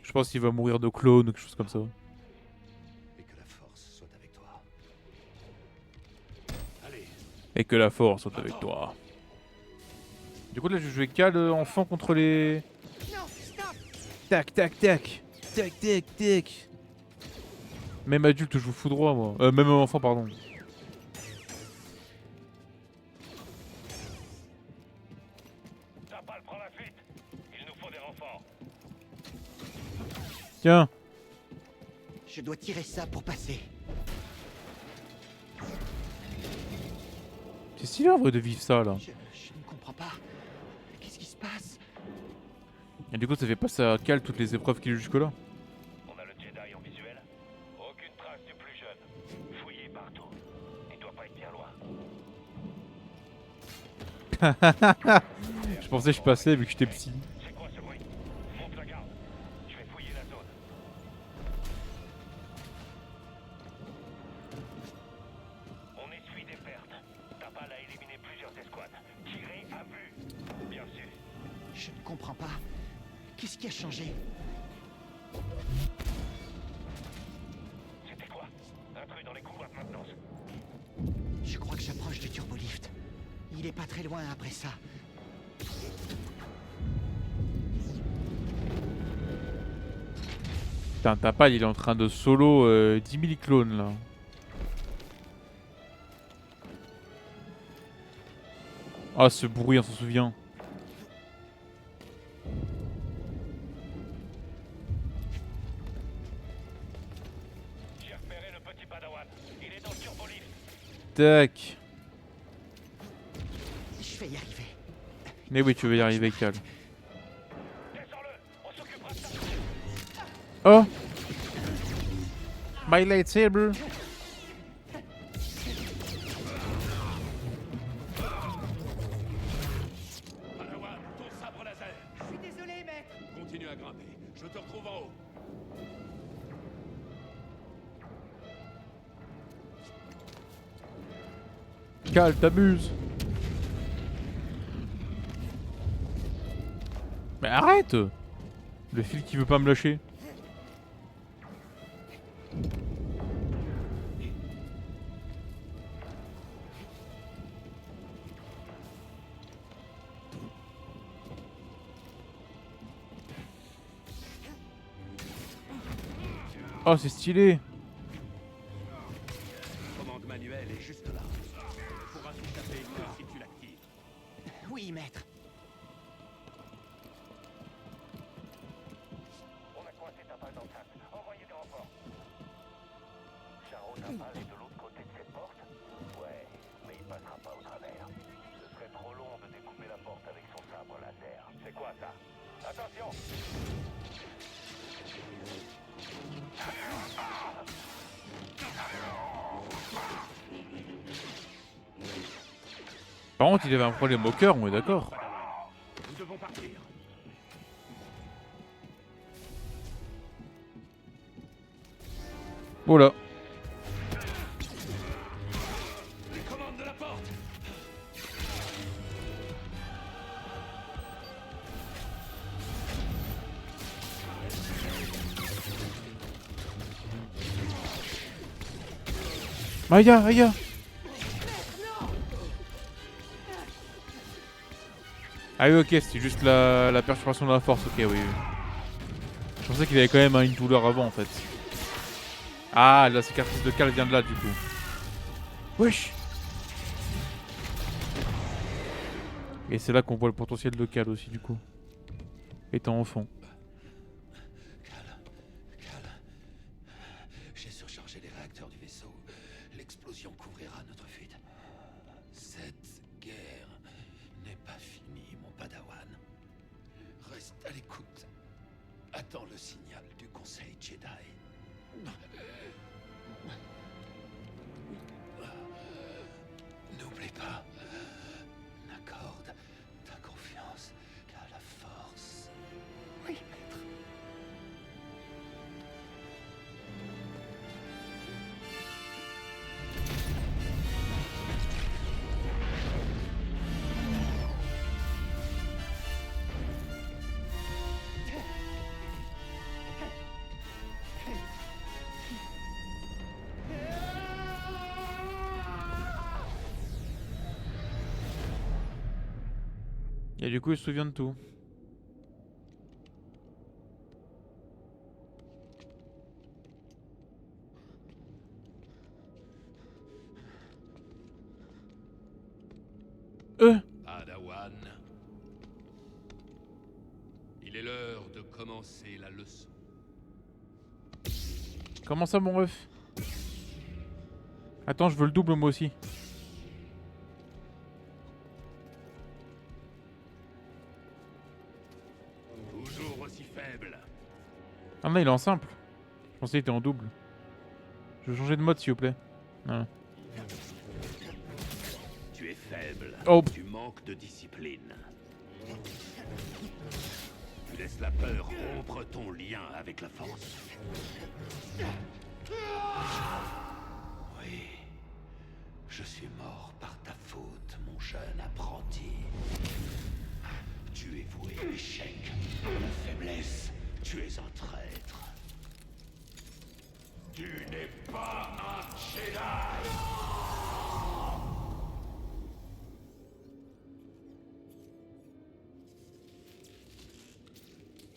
Je pense qu'il va mourir de clone ou quelque chose comme ça. Et que la force soit avec toi. Allez, Et que la force soit avec toi. Du coup là je jouais Cal enfant contre les... Non, stop. Tac tac tac. Tac tac tac. Même adulte je joue fou droit moi. Même enfant pardon. Tapal prend la fuite. Il nous faut des renforts. Tiens. Je dois tirer ça pour passer. C'est stylé en vrai de vivre ça là. Je ne comprends pas. Qu'est-ce qui se passe? Et du coup ça fait passer à Cal toutes les épreuves qu'il a eu jusque là. On a le Jedi en visuel. Aucune trace du plus jeune. Fouillé partout. Il doit pas être bien loin. Je pensais que je passais vu que j'étais psy. C'est quoi ce bruit? Monte la garde. Je vais fouiller la zone. On essuie des pertes. Tapal a éliminé plusieurs escouades. Tirez à vue. Bien sûr. Je ne comprends pas. Qu'est-ce qui a changé? C'était quoi? Intrus dans les couloirs de maintenance. Je crois que j'approche du turbolift. Il est pas très loin après ça. Putain, Tapal il est en train de solo 10 000 clones là. Ah ce bruit on s'en souvient. J'ai repéré le petit Padawan. Il est dans le turbolift. Tac. Je vais y arriver. Mais oui tu veux y arriver Cal. Descends-le. On s'occupera de ça. Oh. My lightsaber. Cal, t'abuses. Mais arrête! Le fil qui veut pas me lâcher. Oh, c'est stylé! La commande manuelle est juste là. Tu pourras s'échapper que si tu l'actives. Oui, maître. On a coincé ta balle d'enceinte. Envoyez des renforts. Charo, ta balle est de l'autre côté de cette porte? Ouais, mais il passera pas au travers. Ce serait trop long de découper la porte avec son sabre laser. C'est quoi ça? Attention! Par contre, il avait un problème au cœur, on est d'accord. Nous devons partir. Oh là. Les commandes de la porte. Aya, Aya. Ah oui, ok, c'était juste la perturbation de la force, ok, oui, oui. Je pensais qu'il avait quand même une douleur avant, en fait. Ah, la cicatrice de Cal vient de là, du coup. Wesh. Et c'est là qu'on voit le potentiel de Cal aussi, du coup. Étant enfant. Cal. J'ai surchargé les réacteurs du vaisseau. L'explosion couvrira notre fuite. Cette guerre n'est pas finie, mon padawan. Reste à l'écoute. Attends le signal du Conseil Jedi. N'oublie pas, n'accorde ta confiance qu'à la force. Oui, maître. Et du coup, il se souvient de tout. Padawan. Il est l'heure de commencer la leçon. Comment ça, mon ref? Attends, je veux le double moi aussi. Toujours aussi faible. Ah non, il est en simple. Je pensais qu'il était en double. Je veux changer de mode, s'il vous plaît. Voilà. Tu es faible. Oh. Tu manques de discipline. Tu laisses la peur rompre ton lien avec la force. Oui. Je suis mort par ta faute, mon jeune apprenti. Tu es voué à l'échec, à la faiblesse. Tu es un traître. Tu n'es pas un Jedi.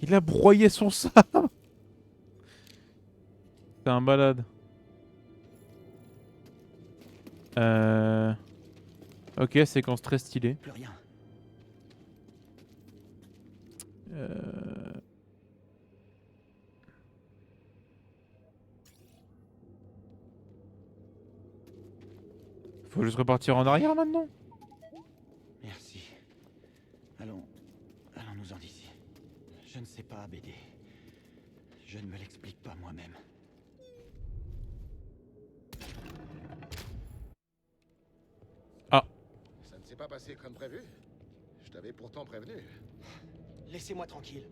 Il a broyé son sabre. C'est un malade. Ok, séquence très stylée. Plus rien. Faut juste repartir en arrière maintenant. Merci. Allons-nous-en d'ici. Je ne sais pas, BD. Je ne me l'explique pas moi-même. Ah. Ça ne s'est pas passé comme prévu. Je t'avais pourtant prévenu. Laissez-moi tranquille.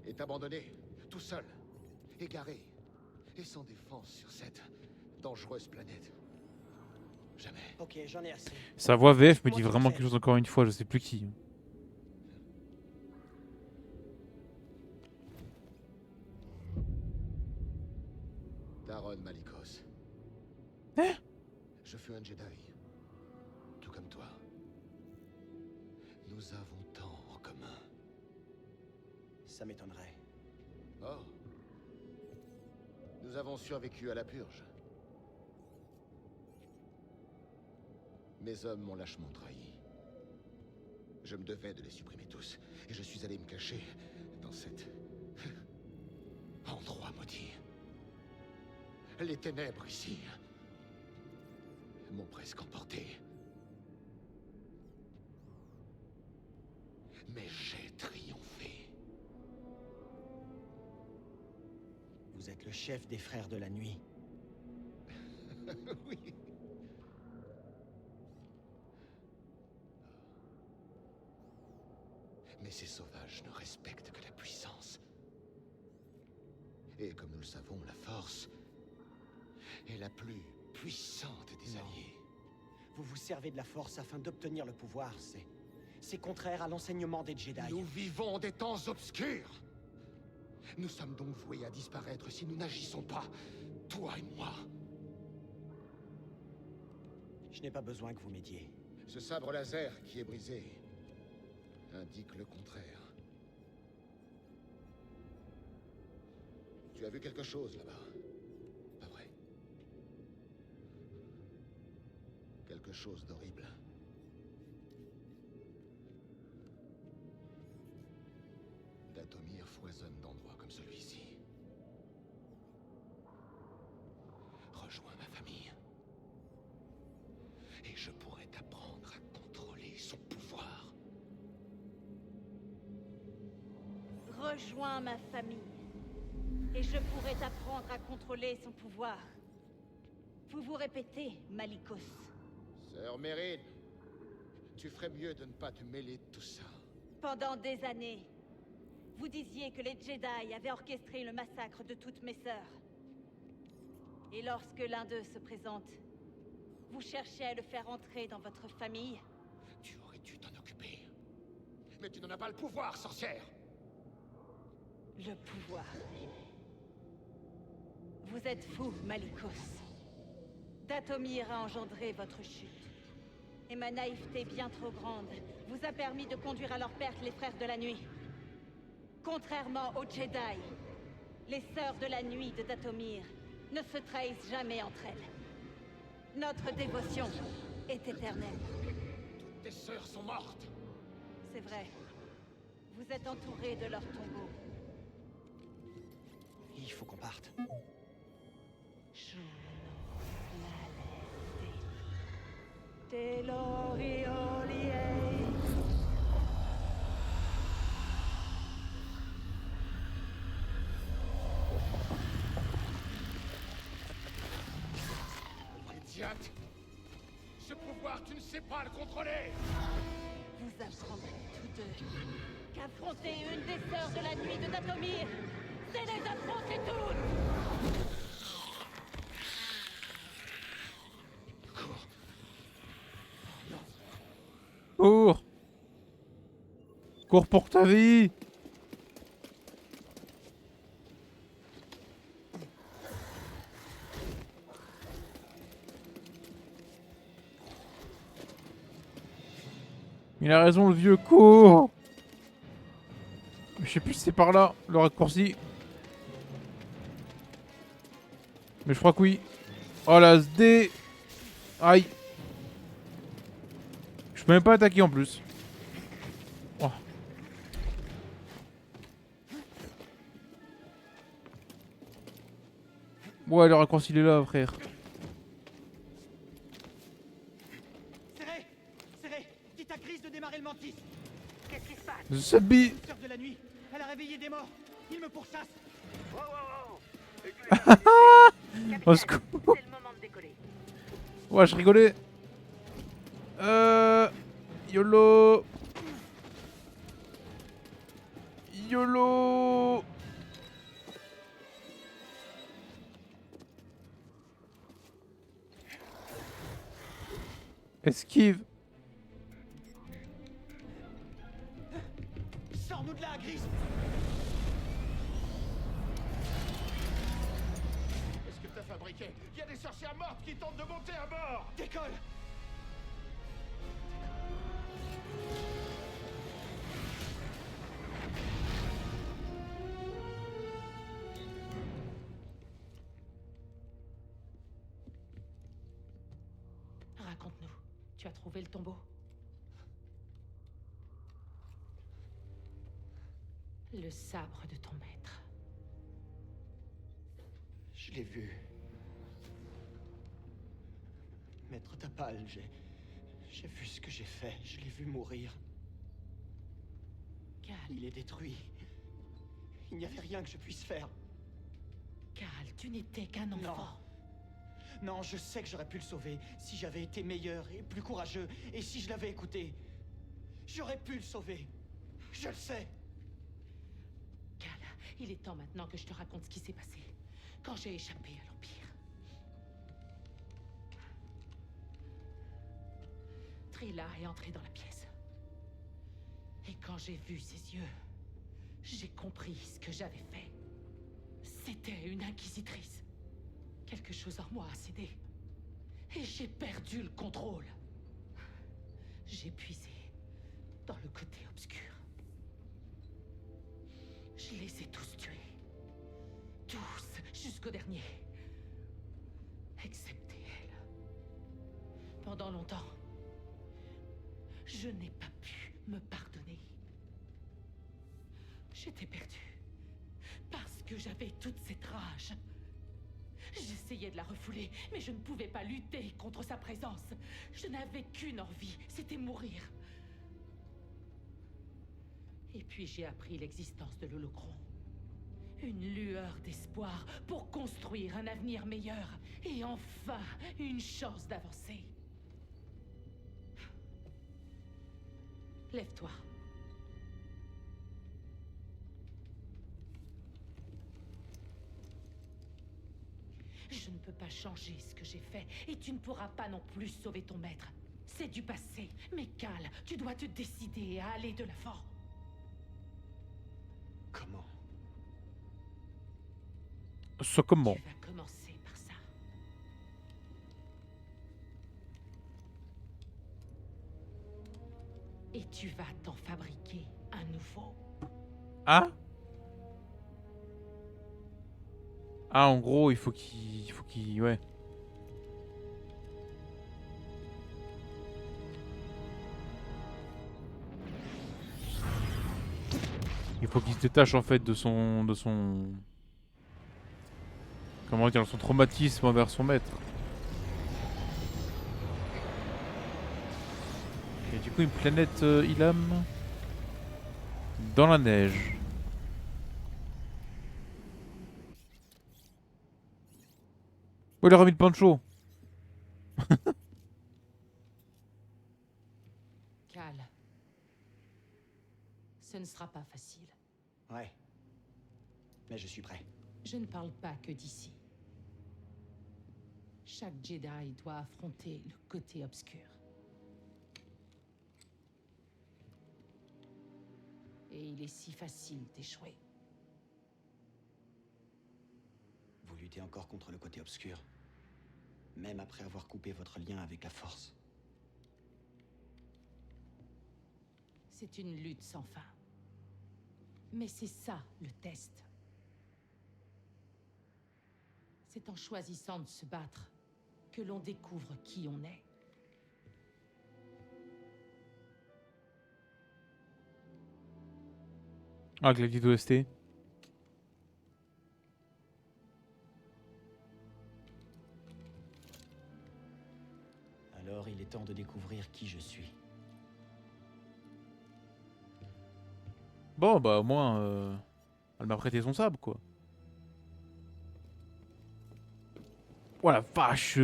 Et t'abandonner, tout seul, égaré, et sans défense sur cette dangereuse planète. Jamais. Ok, j'en ai assez. Sa voix VF me Moi dit qui vraiment sais. quelque chose encore une fois, je sais plus qui. Taron Malicos. Hein? Je fus un Jedi. Tout comme toi. Nous avons tant en commun. Ça m'étonnerait. Oh. Nous avons survécu à la purge. Mes hommes m'ont lâchement trahi. Je me devais de les supprimer tous. Et je suis allé me cacher dans cet endroit maudit. Les ténèbres ici m'ont presque emporté. Mais j'ai triomphé. Vous êtes le chef des frères de la nuit. Oui. Mais ces sauvages ne respectent que la puissance. Et comme nous le savons, la force est la plus puissante des alliés. Vous vous servez de la force afin d'obtenir le pouvoir, c'est contraire à l'enseignement des Jedi. Nous vivons des temps obscurs. Nous sommes donc voués à disparaître si nous n'agissons pas, toi et moi. Je n'ai pas besoin que vous m'aidiez. Ce sabre laser qui est brisé indique le contraire. Tu as vu quelque chose là-bas? Pas vrai? Quelque chose d'horrible. Dathomir foisonne d'endroits comme celui-ci. Rejoins ma famille. Et je pourrai t'apprendre à contrôler son pouvoir. Rejoins ma famille. Et je pourrai t'apprendre à contrôler son pouvoir. Vous vous répétez, Malicos. Sœur Mérine, tu ferais mieux de ne pas te mêler de tout ça. Pendant des années, vous disiez que les Jedi avaient orchestré le massacre de toutes mes sœurs. Et lorsque l'un d'eux se présente, vous cherchez à le faire entrer dans votre famille. Tu aurais dû t'en occuper. Mais tu n'en as pas le pouvoir, sorcière! Le pouvoir. Vous êtes fou, Malicos. Dathomir a engendré votre chute. Et ma naïveté bien trop grande vous a permis de conduire à leur perte les frères de la nuit. Contrairement aux Jedi, les sœurs de la nuit de Dathomir ne se trahissent jamais entre elles. Notre dévotion est éternelle. Tes sœurs sont mortes! C'est vrai. Vous êtes entourés de leurs tombeaux. Il faut qu'on parte. Idiote! Ce pouvoir, tu ne sais pas le contrôler! Vous apprendrez tous deux qu'affronter une des sœurs de la nuit de Dathomir, c'est les affronter toutes! Cours! Cours pour ta vie! Il a raison, le vieux, cours! Je sais plus si c'est par là, le raccourci. Mais je crois que oui. Oh la SD! Aïe! Je peux même pas attaquer en plus. Oh. Ouais, le raccourci il est là, frère. Serré, dites à Gris de démarrer le mantis. Qu'est-ce qui se passe? The Sudby! Une sœur de la nuit, elle a réveillé des morts. Il me pourchasse. Au secours. C'est le moment de décoller. Ouais, je rigolais. YOLO. YOLO. Esquive. Sors-nous de là, Gris. Qu'est-ce que t'as fabriqué? Il y a des sorcières mortes qui tentent de monter à bord! Décolle. Raconte-nous. Tu as trouvé le tombeau? Le sabre de ton maître. Je l'ai vu. Maître Tapal, j'ai vu ce que j'ai fait. Je l'ai vu mourir. Cal, Il est détruit. Il n'y avait rien que je puisse faire. Cal, tu n'étais qu'un enfant. Non, je sais que j'aurais pu le sauver si j'avais été meilleur et plus courageux. Et si je l'avais écouté. J'aurais pu le sauver. Je le sais. Cal, il est temps maintenant que je te raconte ce qui s'est passé quand j'ai échappé à l'Empire. Trilla est entrée dans la pièce. Et quand j'ai vu ses yeux, j'ai compris ce que j'avais fait. C'était une inquisitrice. Quelque chose en moi a cédé. Et j'ai perdu le contrôle. J'ai puisé dans le côté obscur. Je les ai tous tués. Tous, jusqu'au dernier. Excepté elle. Pendant longtemps, je n'ai pas pu me pardonner. J'étais perdue. Parce que j'avais toute cette rage. J'essayais de la refouler, mais je ne pouvais pas lutter contre sa présence. Je n'avais qu'une envie, c'était mourir. Et puis j'ai appris l'existence de l'Holocron. Une lueur d'espoir pour construire un avenir meilleur. Et enfin, une chance d'avancer. Lève-toi. Je ne peux pas changer ce que j'ai fait, et tu ne pourras pas non plus sauver ton maître. C'est du passé, mais Cal, tu dois te décider à aller de l'avant. Comment? Ça comment? Tu vas commencer par ça. Et tu vas t'en fabriquer un nouveau. Ah? Ah, en gros, il faut qu'il... Ouais. Il faut qu'il se détache en fait de son... Comment dire, son traumatisme envers son maître. Et du coup, une planète Ilham dans la neige. Oh, il a remis le poncho. Cal, ce ne sera pas facile. Ouais. Mais je suis prêt. Je ne parle pas que d'ici. Chaque Jedi doit affronter le côté obscur. Et il est si facile d'échouer. Vous luttez encore contre le côté obscur. Même après avoir coupé votre lien avec la Force. C'est une lutte sans fin. Mais c'est ça, le test. C'est en choisissant de se battre que l'on découvre qui on est. Ah, avec la petite OST. Alors il est temps de découvrir qui je suis. Bon, bah au moins, elle m'a prêté son sabre, quoi. Oh la vache!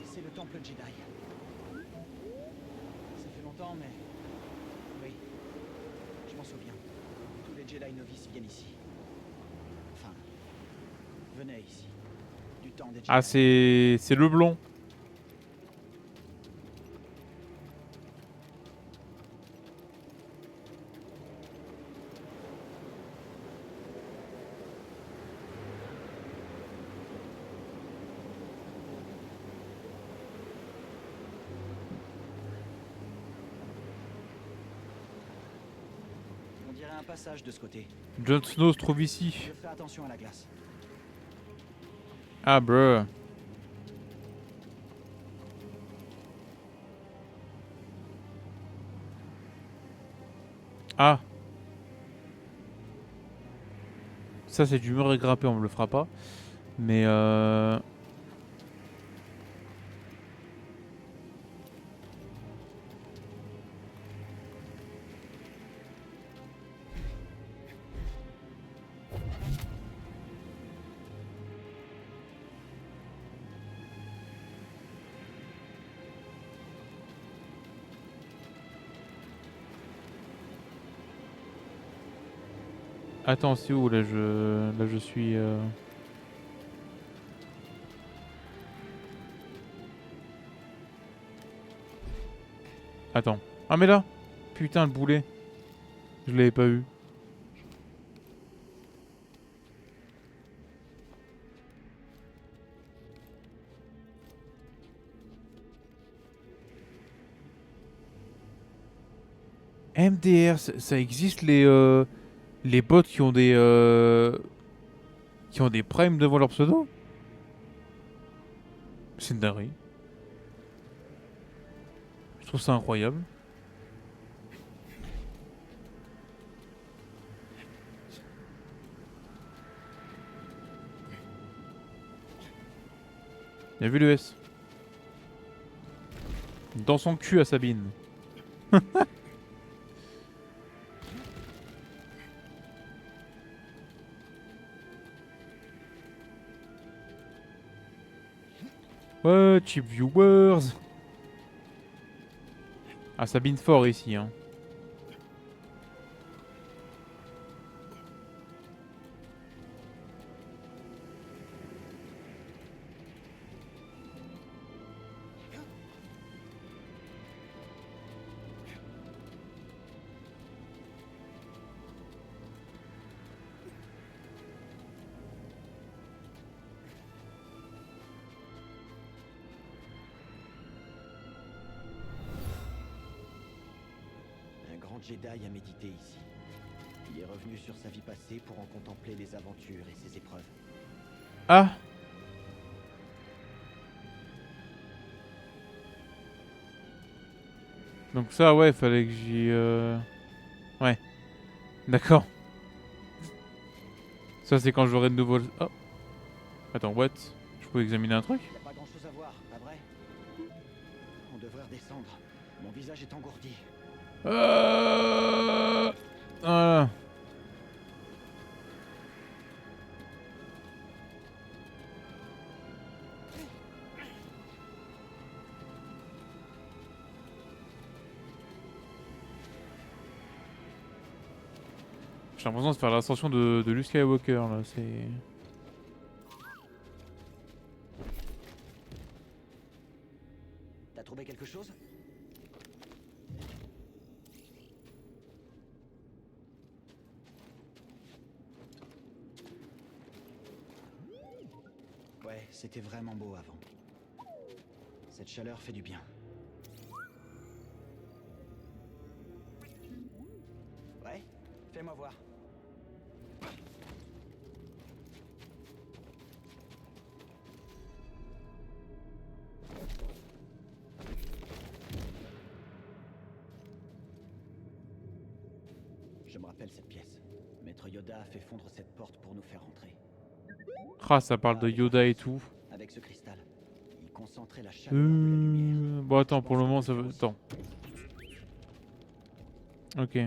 C'est le temple Jedi. Ça fait longtemps, mais... Oui, je m'en souviens. Tous les Jedi novices viennent ici. venait ici. Du temps des Ah, Jedi. c'est le blond. On dirait un passage de ce côté. Jon Snow se trouve ici. Je ferai attention à la glace. Ah, bruh. Ah. Ça, c'est du mur et grappé, on me le fera pas. Mais attends, c'est où là je suis Attends. Ah mais là. Putain, le boulet. Je l'avais pas eu. MDR, ça existe les bots qui ont des primes devant leur pseudo? C'est une dinguerie. Je trouve ça incroyable. Il a vu le S. Dans son cul à Sabine. Ouais, cheap viewers. Ah, Sabine fort ici, hein. Un grand Jedi a médité ici. Il est revenu sur sa vie passée pour en contempler les aventures et ses épreuves. Ah. Donc ça, ouais, fallait que j'y... Ouais. D'accord. Ça, c'est quand j'aurai de nouveaux... Oh. Attends, what? Je peux examiner un truc? Il n'y a pas grand chose à voir, pas vrai? On devrait redescendre. Mon visage est engourdi. Voilà. J'ai l'impression de faire l'ascension de Luke Skywalker là, c'est... T'as trouvé quelque chose? Ouais, c'était vraiment beau avant. Cette chaleur fait du bien. Ouais, fais-moi voir. Je me rappelle cette pièce. Maître Yoda a fait fondre cette porte pour nous faire entrer. Ah, ça parle de Yoda et tout. Avec ce cristal, il concentrait la chaleur de la lumière. Bon, attends, pour le moment, ça veut... Attends. Ok.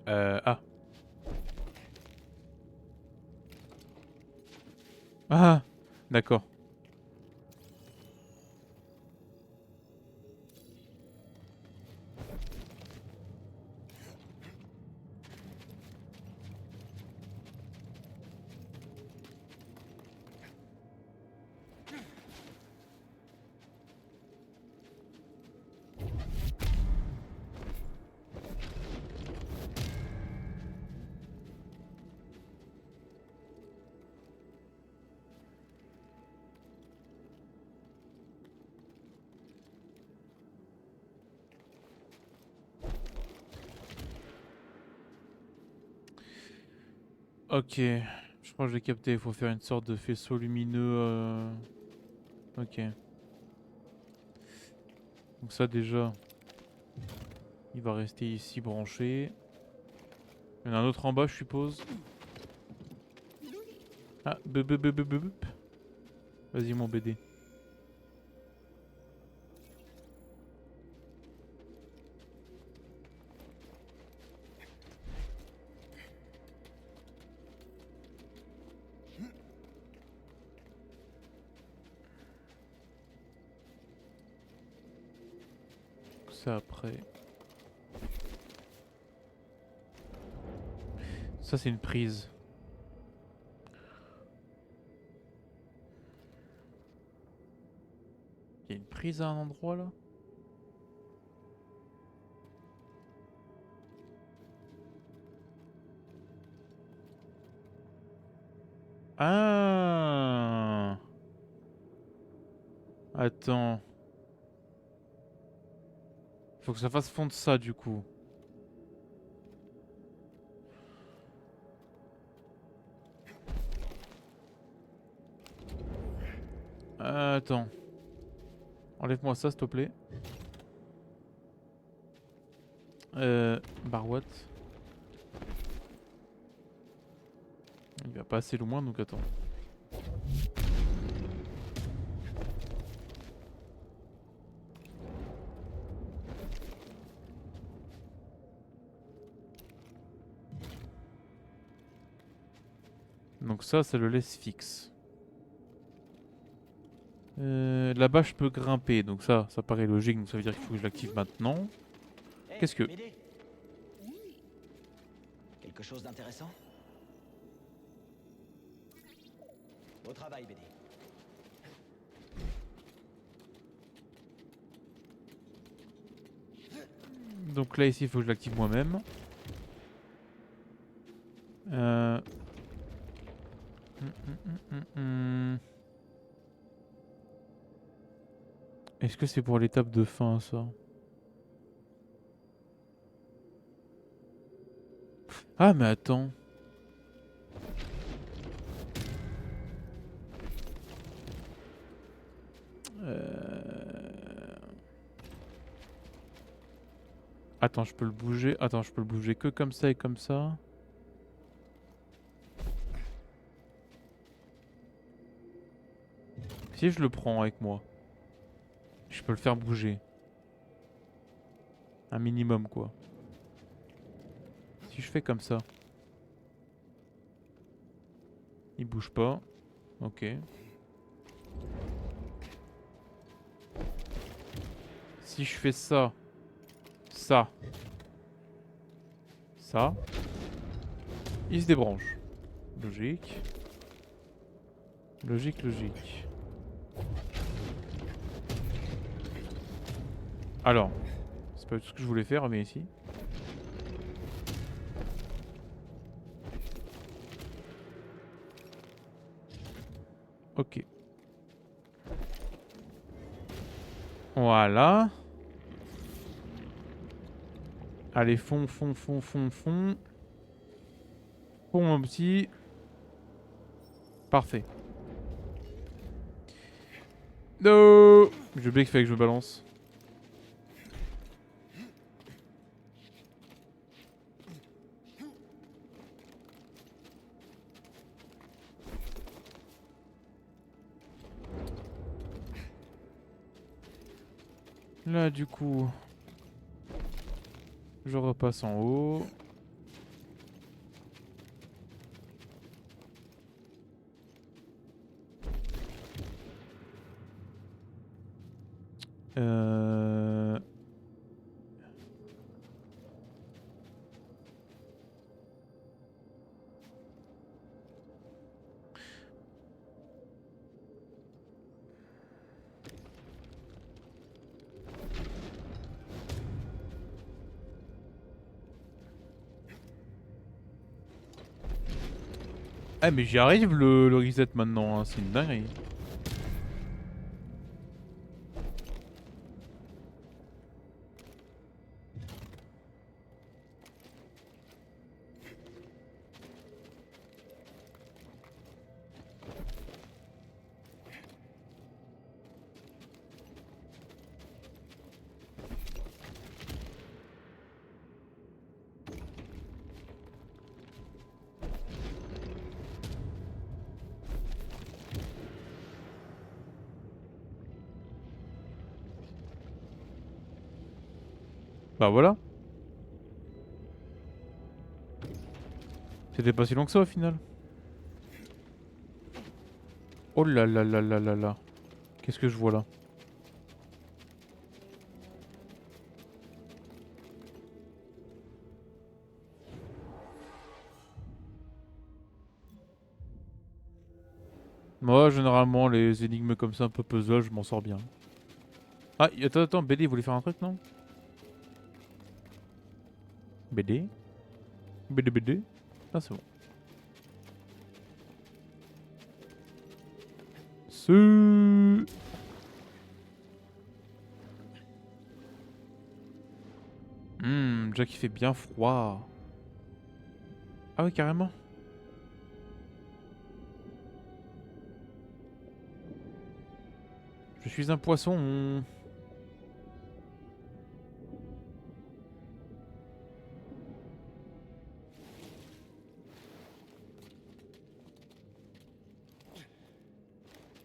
Ah. Ah, d'accord. Ok, je crois que j'ai capté, il faut faire une sorte de faisceau lumineux. Ok. Donc ça déjà, il va rester ici branché. Il y en a un autre en bas je suppose. Ah, bup. Vas-y mon BD. Ça après. Ça c'est une prise. Il y a une prise à un endroit là? Ah! Attends. Faut que ça fasse fondre ça du coup. Attends. Enlève-moi ça s'il te plaît. Barouette. Il va pas assez loin donc attends. Donc ça le laisse fixe. Là-bas je peux grimper donc ça paraît logique donc ça veut dire qu'il faut que je l'active maintenant. Hey, Qu'est-ce que... BD. Quelque chose d'intéressant? Au travail, BD. Donc là ici il faut que je l'active moi-même. Est-ce que c'est pour l'étape de fin ça? Ah mais attends. Attends, je peux le bouger. Attends, je peux le bouger que comme ça et comme ça. Si je le prends avec moi, je peux le faire bouger. Un minimum quoi. Si je fais comme ça. Il bouge pas. Ok. Si je fais ça. Ça. Ça. Il se débranche. Logique. Logique. Alors. C'est pas tout ce que je voulais faire, mais ici. Ok. Voilà. Allez, fond. Fond mon petit. Parfait. No. J'ai oublié qu'il fallait que je me balance. Là du coup, je repasse en haut. Ah mais j'y arrive le reset maintenant, hein. C'est une dinguerie. Bah voilà. C'était pas si long que ça au final. Oh là là là là là là. Qu'est-ce que je vois là? Moi, généralement, les énigmes comme ça, un peu puzzle, je m'en sors bien. Ah, attends, BD, il voulait faire un truc, non? BD? BD? Ah, c'est bon. Déjà qu'il fait bien froid. Ah oui, carrément. Je suis un poisson.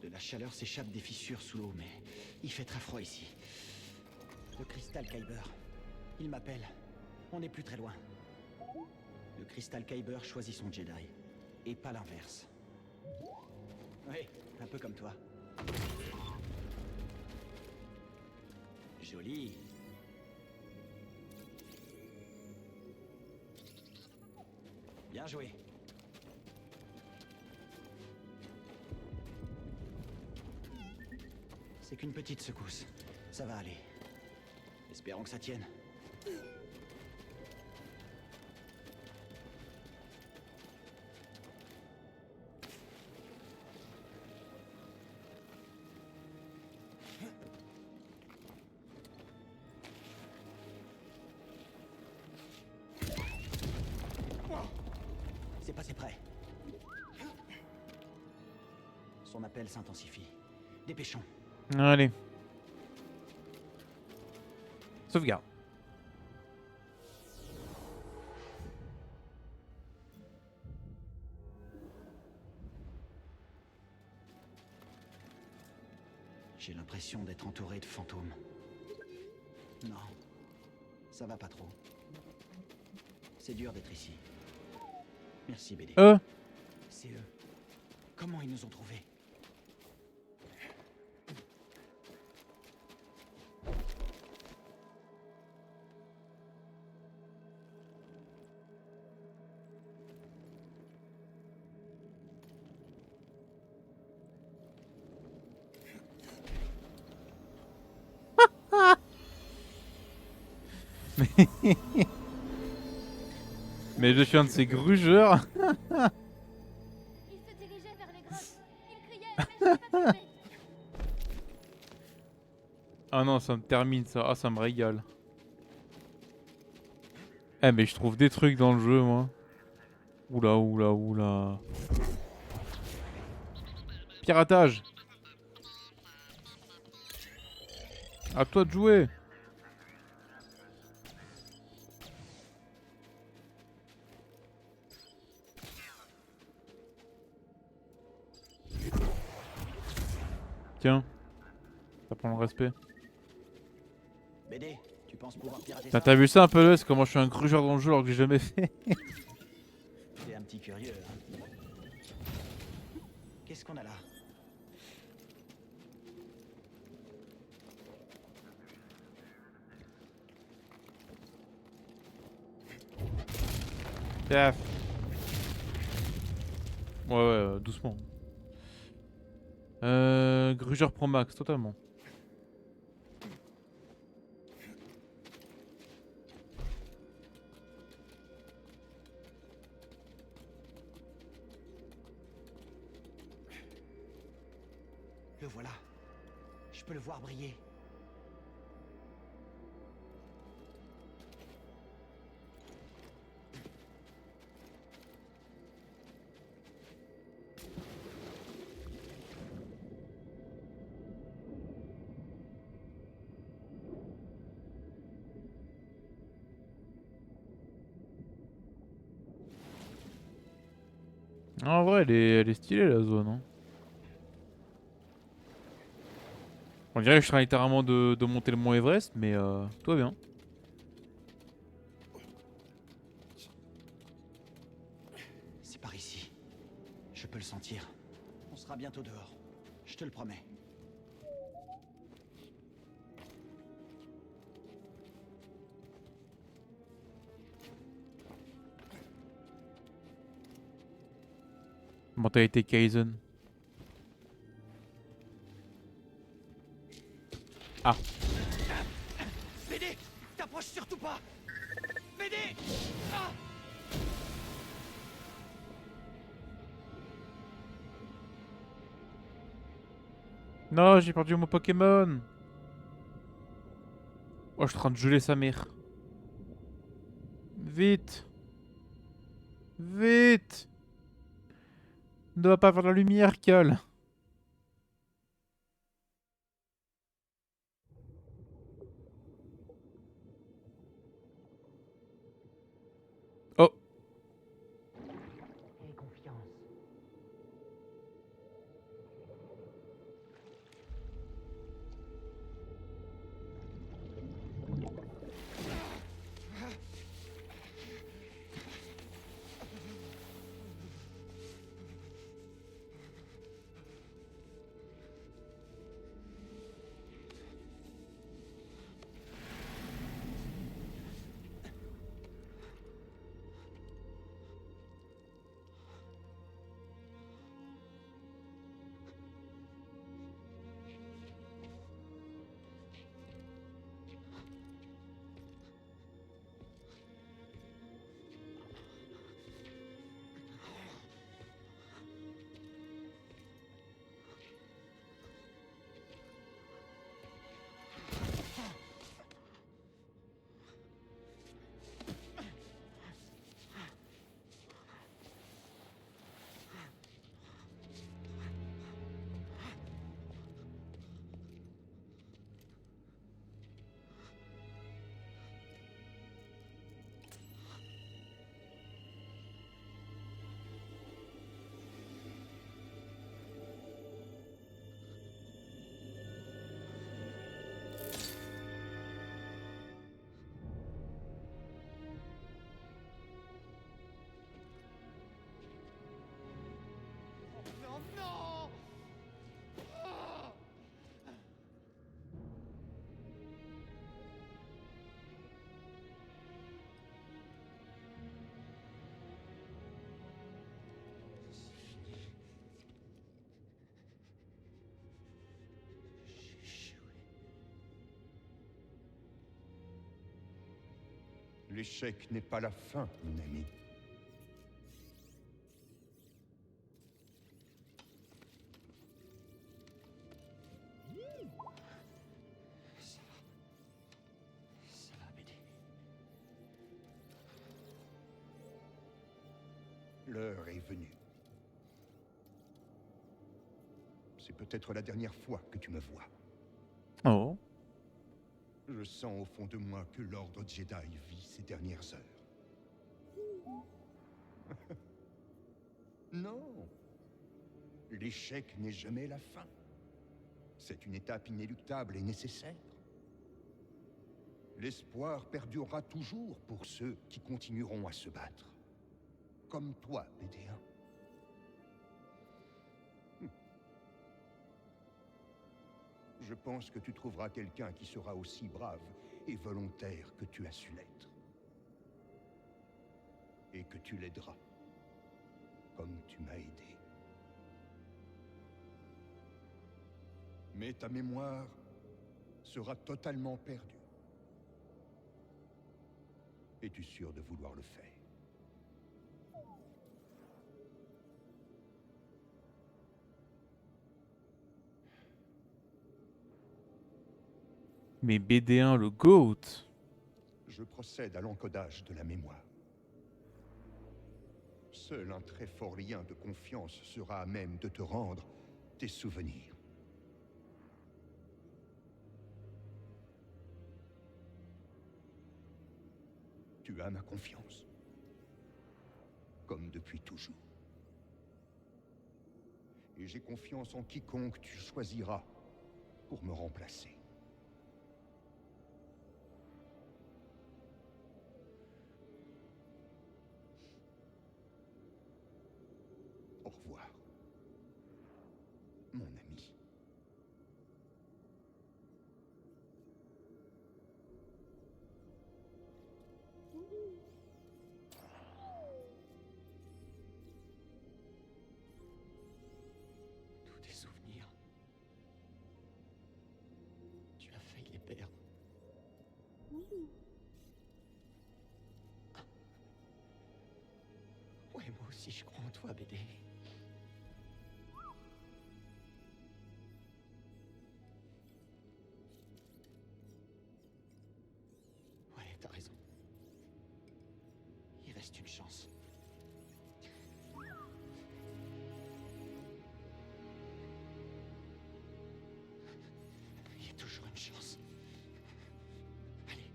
De la chaleur s'échappe des fissures sous l'eau, mais il fait très froid ici. Le cristal Kyber. Il m'appelle. On n'est plus très loin. Le cristal Kyber choisit son Jedi. Et pas l'inverse. Oui, un peu comme toi. Joli. Bien joué. C'est qu'une petite secousse. Ça va aller. Espérons que ça tienne. C'est passé près. Son appel s'intensifie. Dépêchons. Allez. Sauvegarde. J'ai l'impression d'être entouré de fantômes. Non, ça va pas trop. C'est dur d'être ici. Merci, BD. C'est eux. Comment ils nous ont trouvés? Mais je suis un de ces grugeurs. Il se dirigeait vers les grottes. Il criait, mais je l'ai pas trouvé. Ah non, ça me termine ça. Ah, ça me régale. Eh, mais je trouve des trucs dans le jeu, moi. Oula, oula, oula. Piratage. À toi de jouer. Tiens. Ça prend le respect. BD, tu penses pouvoir pirater T'as ça? vu ça un peu là? C'est comment je suis un grugeur dans le jeu alors que j'ai jamais fait. T'es un petit curieux, hein. Qu'est-ce qu'on a là? Paf. Ouais, doucement. Grugeur Pro Max, totalement. Le voilà. Je peux le voir briller. En vrai, elle est stylée la zone. Hein. On dirait que je suis littéralement de monter le mont Everest, mais tout va bien. peux le sentir. On sera bientôt dehors. Je te le promets. Mentalité Kaizen. Ah. BD, t'approches surtout pas. BD. Ah. Non, j'ai perdu mon Pokémon. Oh, je suis en train de geler sa mère. Vite. Vite. Ne va pas avoir la lumière, Cal. Oh. Aie confiance. Non, non. L'échec n'est pas la fin, mon ami. Ça va, BD. L'heure est venue. C'est peut-être la dernière fois que tu me vois. Oh. Je sens au fond de moi que l'ordre Jedi vit ses dernières heures. Non. L'échec n'est jamais la fin. C'est une étape inéluctable et nécessaire. L'espoir perdurera toujours pour ceux qui continueront à se battre. Comme toi, BD1. Je pense que tu trouveras quelqu'un qui sera aussi brave et volontaire que tu as su l'être. Et que tu l'aideras, comme tu m'as aidé. Mais ta mémoire sera totalement perdue. Es-tu sûr de vouloir le faire? Mais BD1, le GOAT. Je procède à l'encodage de la mémoire. Seul un très fort lien de confiance sera à même de te rendre tes souvenirs. Tu as ma confiance. Comme depuis toujours. Et j'ai confiance en quiconque tu choisiras pour me remplacer. Au revoir. Ouais, moi aussi, je crois en toi, BD. Ouais, t'as raison. Il reste une chance. Il y a toujours une chance. Allez.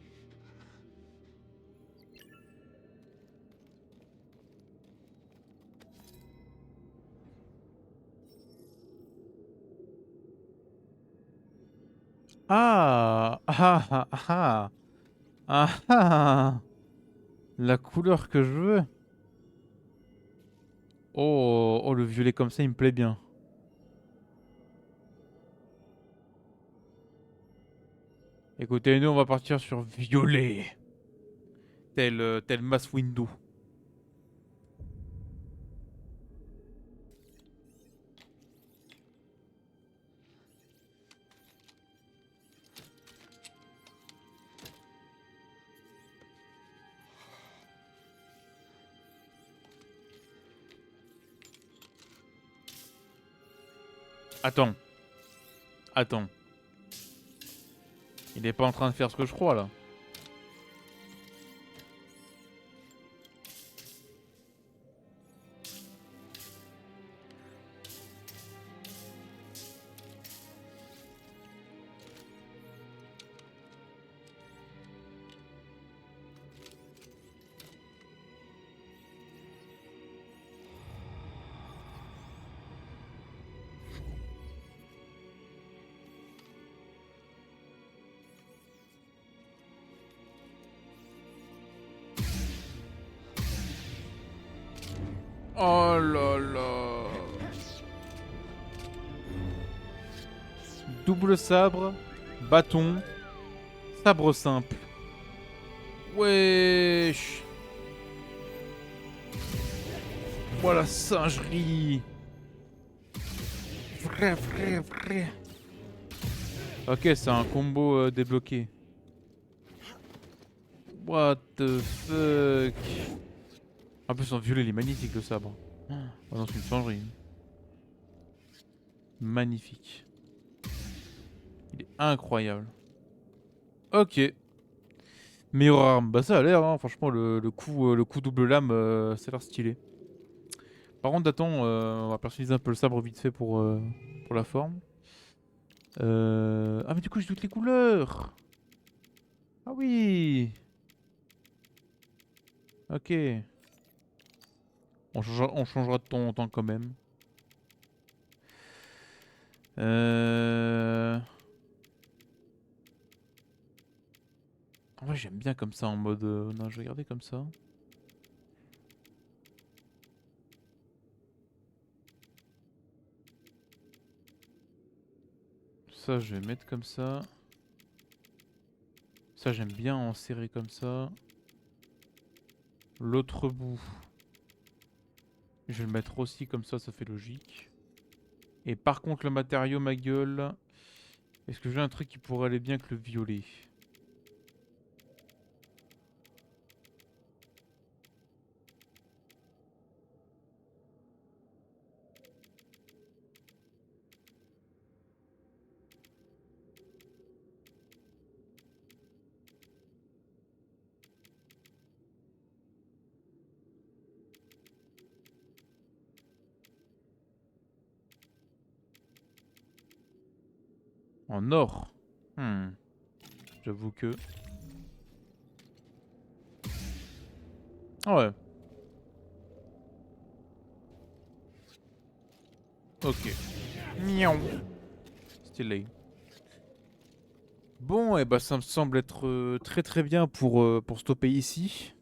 Ah ah ah ah ah ah. La couleur que je veux. Oh, oh, le violet comme ça, il me plaît bien. Écoutez, nous, on va partir sur violet. Tel Mass Window. Attends. Attends. Il est pas en train de faire ce que je crois, là. Oh là là. Double sabre, bâton, sabre simple. Wesh. Voilà, singerie. Vrai. Ok, c'est un combo débloqué. What the fuck. En plus, en violet, il est magnifique le sabre. Oh non, c'est une singerie. Magnifique. Il est incroyable. Ok. Meilleure arme. Bah ça a l'air, hein. Franchement, le coup double lame, ça a l'air stylé. Par contre, attends, on va personnaliser un peu le sabre vite fait pour la forme. Ah mais du coup, j'ai toutes les couleurs. Ah oui. Ok. On changera de temps en temps quand même. En vrai, j'aime bien comme ça en mode... Non, je vais garder comme ça. Ça, je vais mettre comme ça. Ça, j'aime bien en serrer comme ça. L'autre bout, je vais le mettre aussi comme ça fait logique. Et par contre, le matériau, ma gueule... Est-ce que j'ai un truc qui pourrait aller bien avec le violet? En or. J'avoue que... Ah ouais. Ok. Miaou. Stylé. Bon, et bah ça me semble être très très bien pour stopper ici.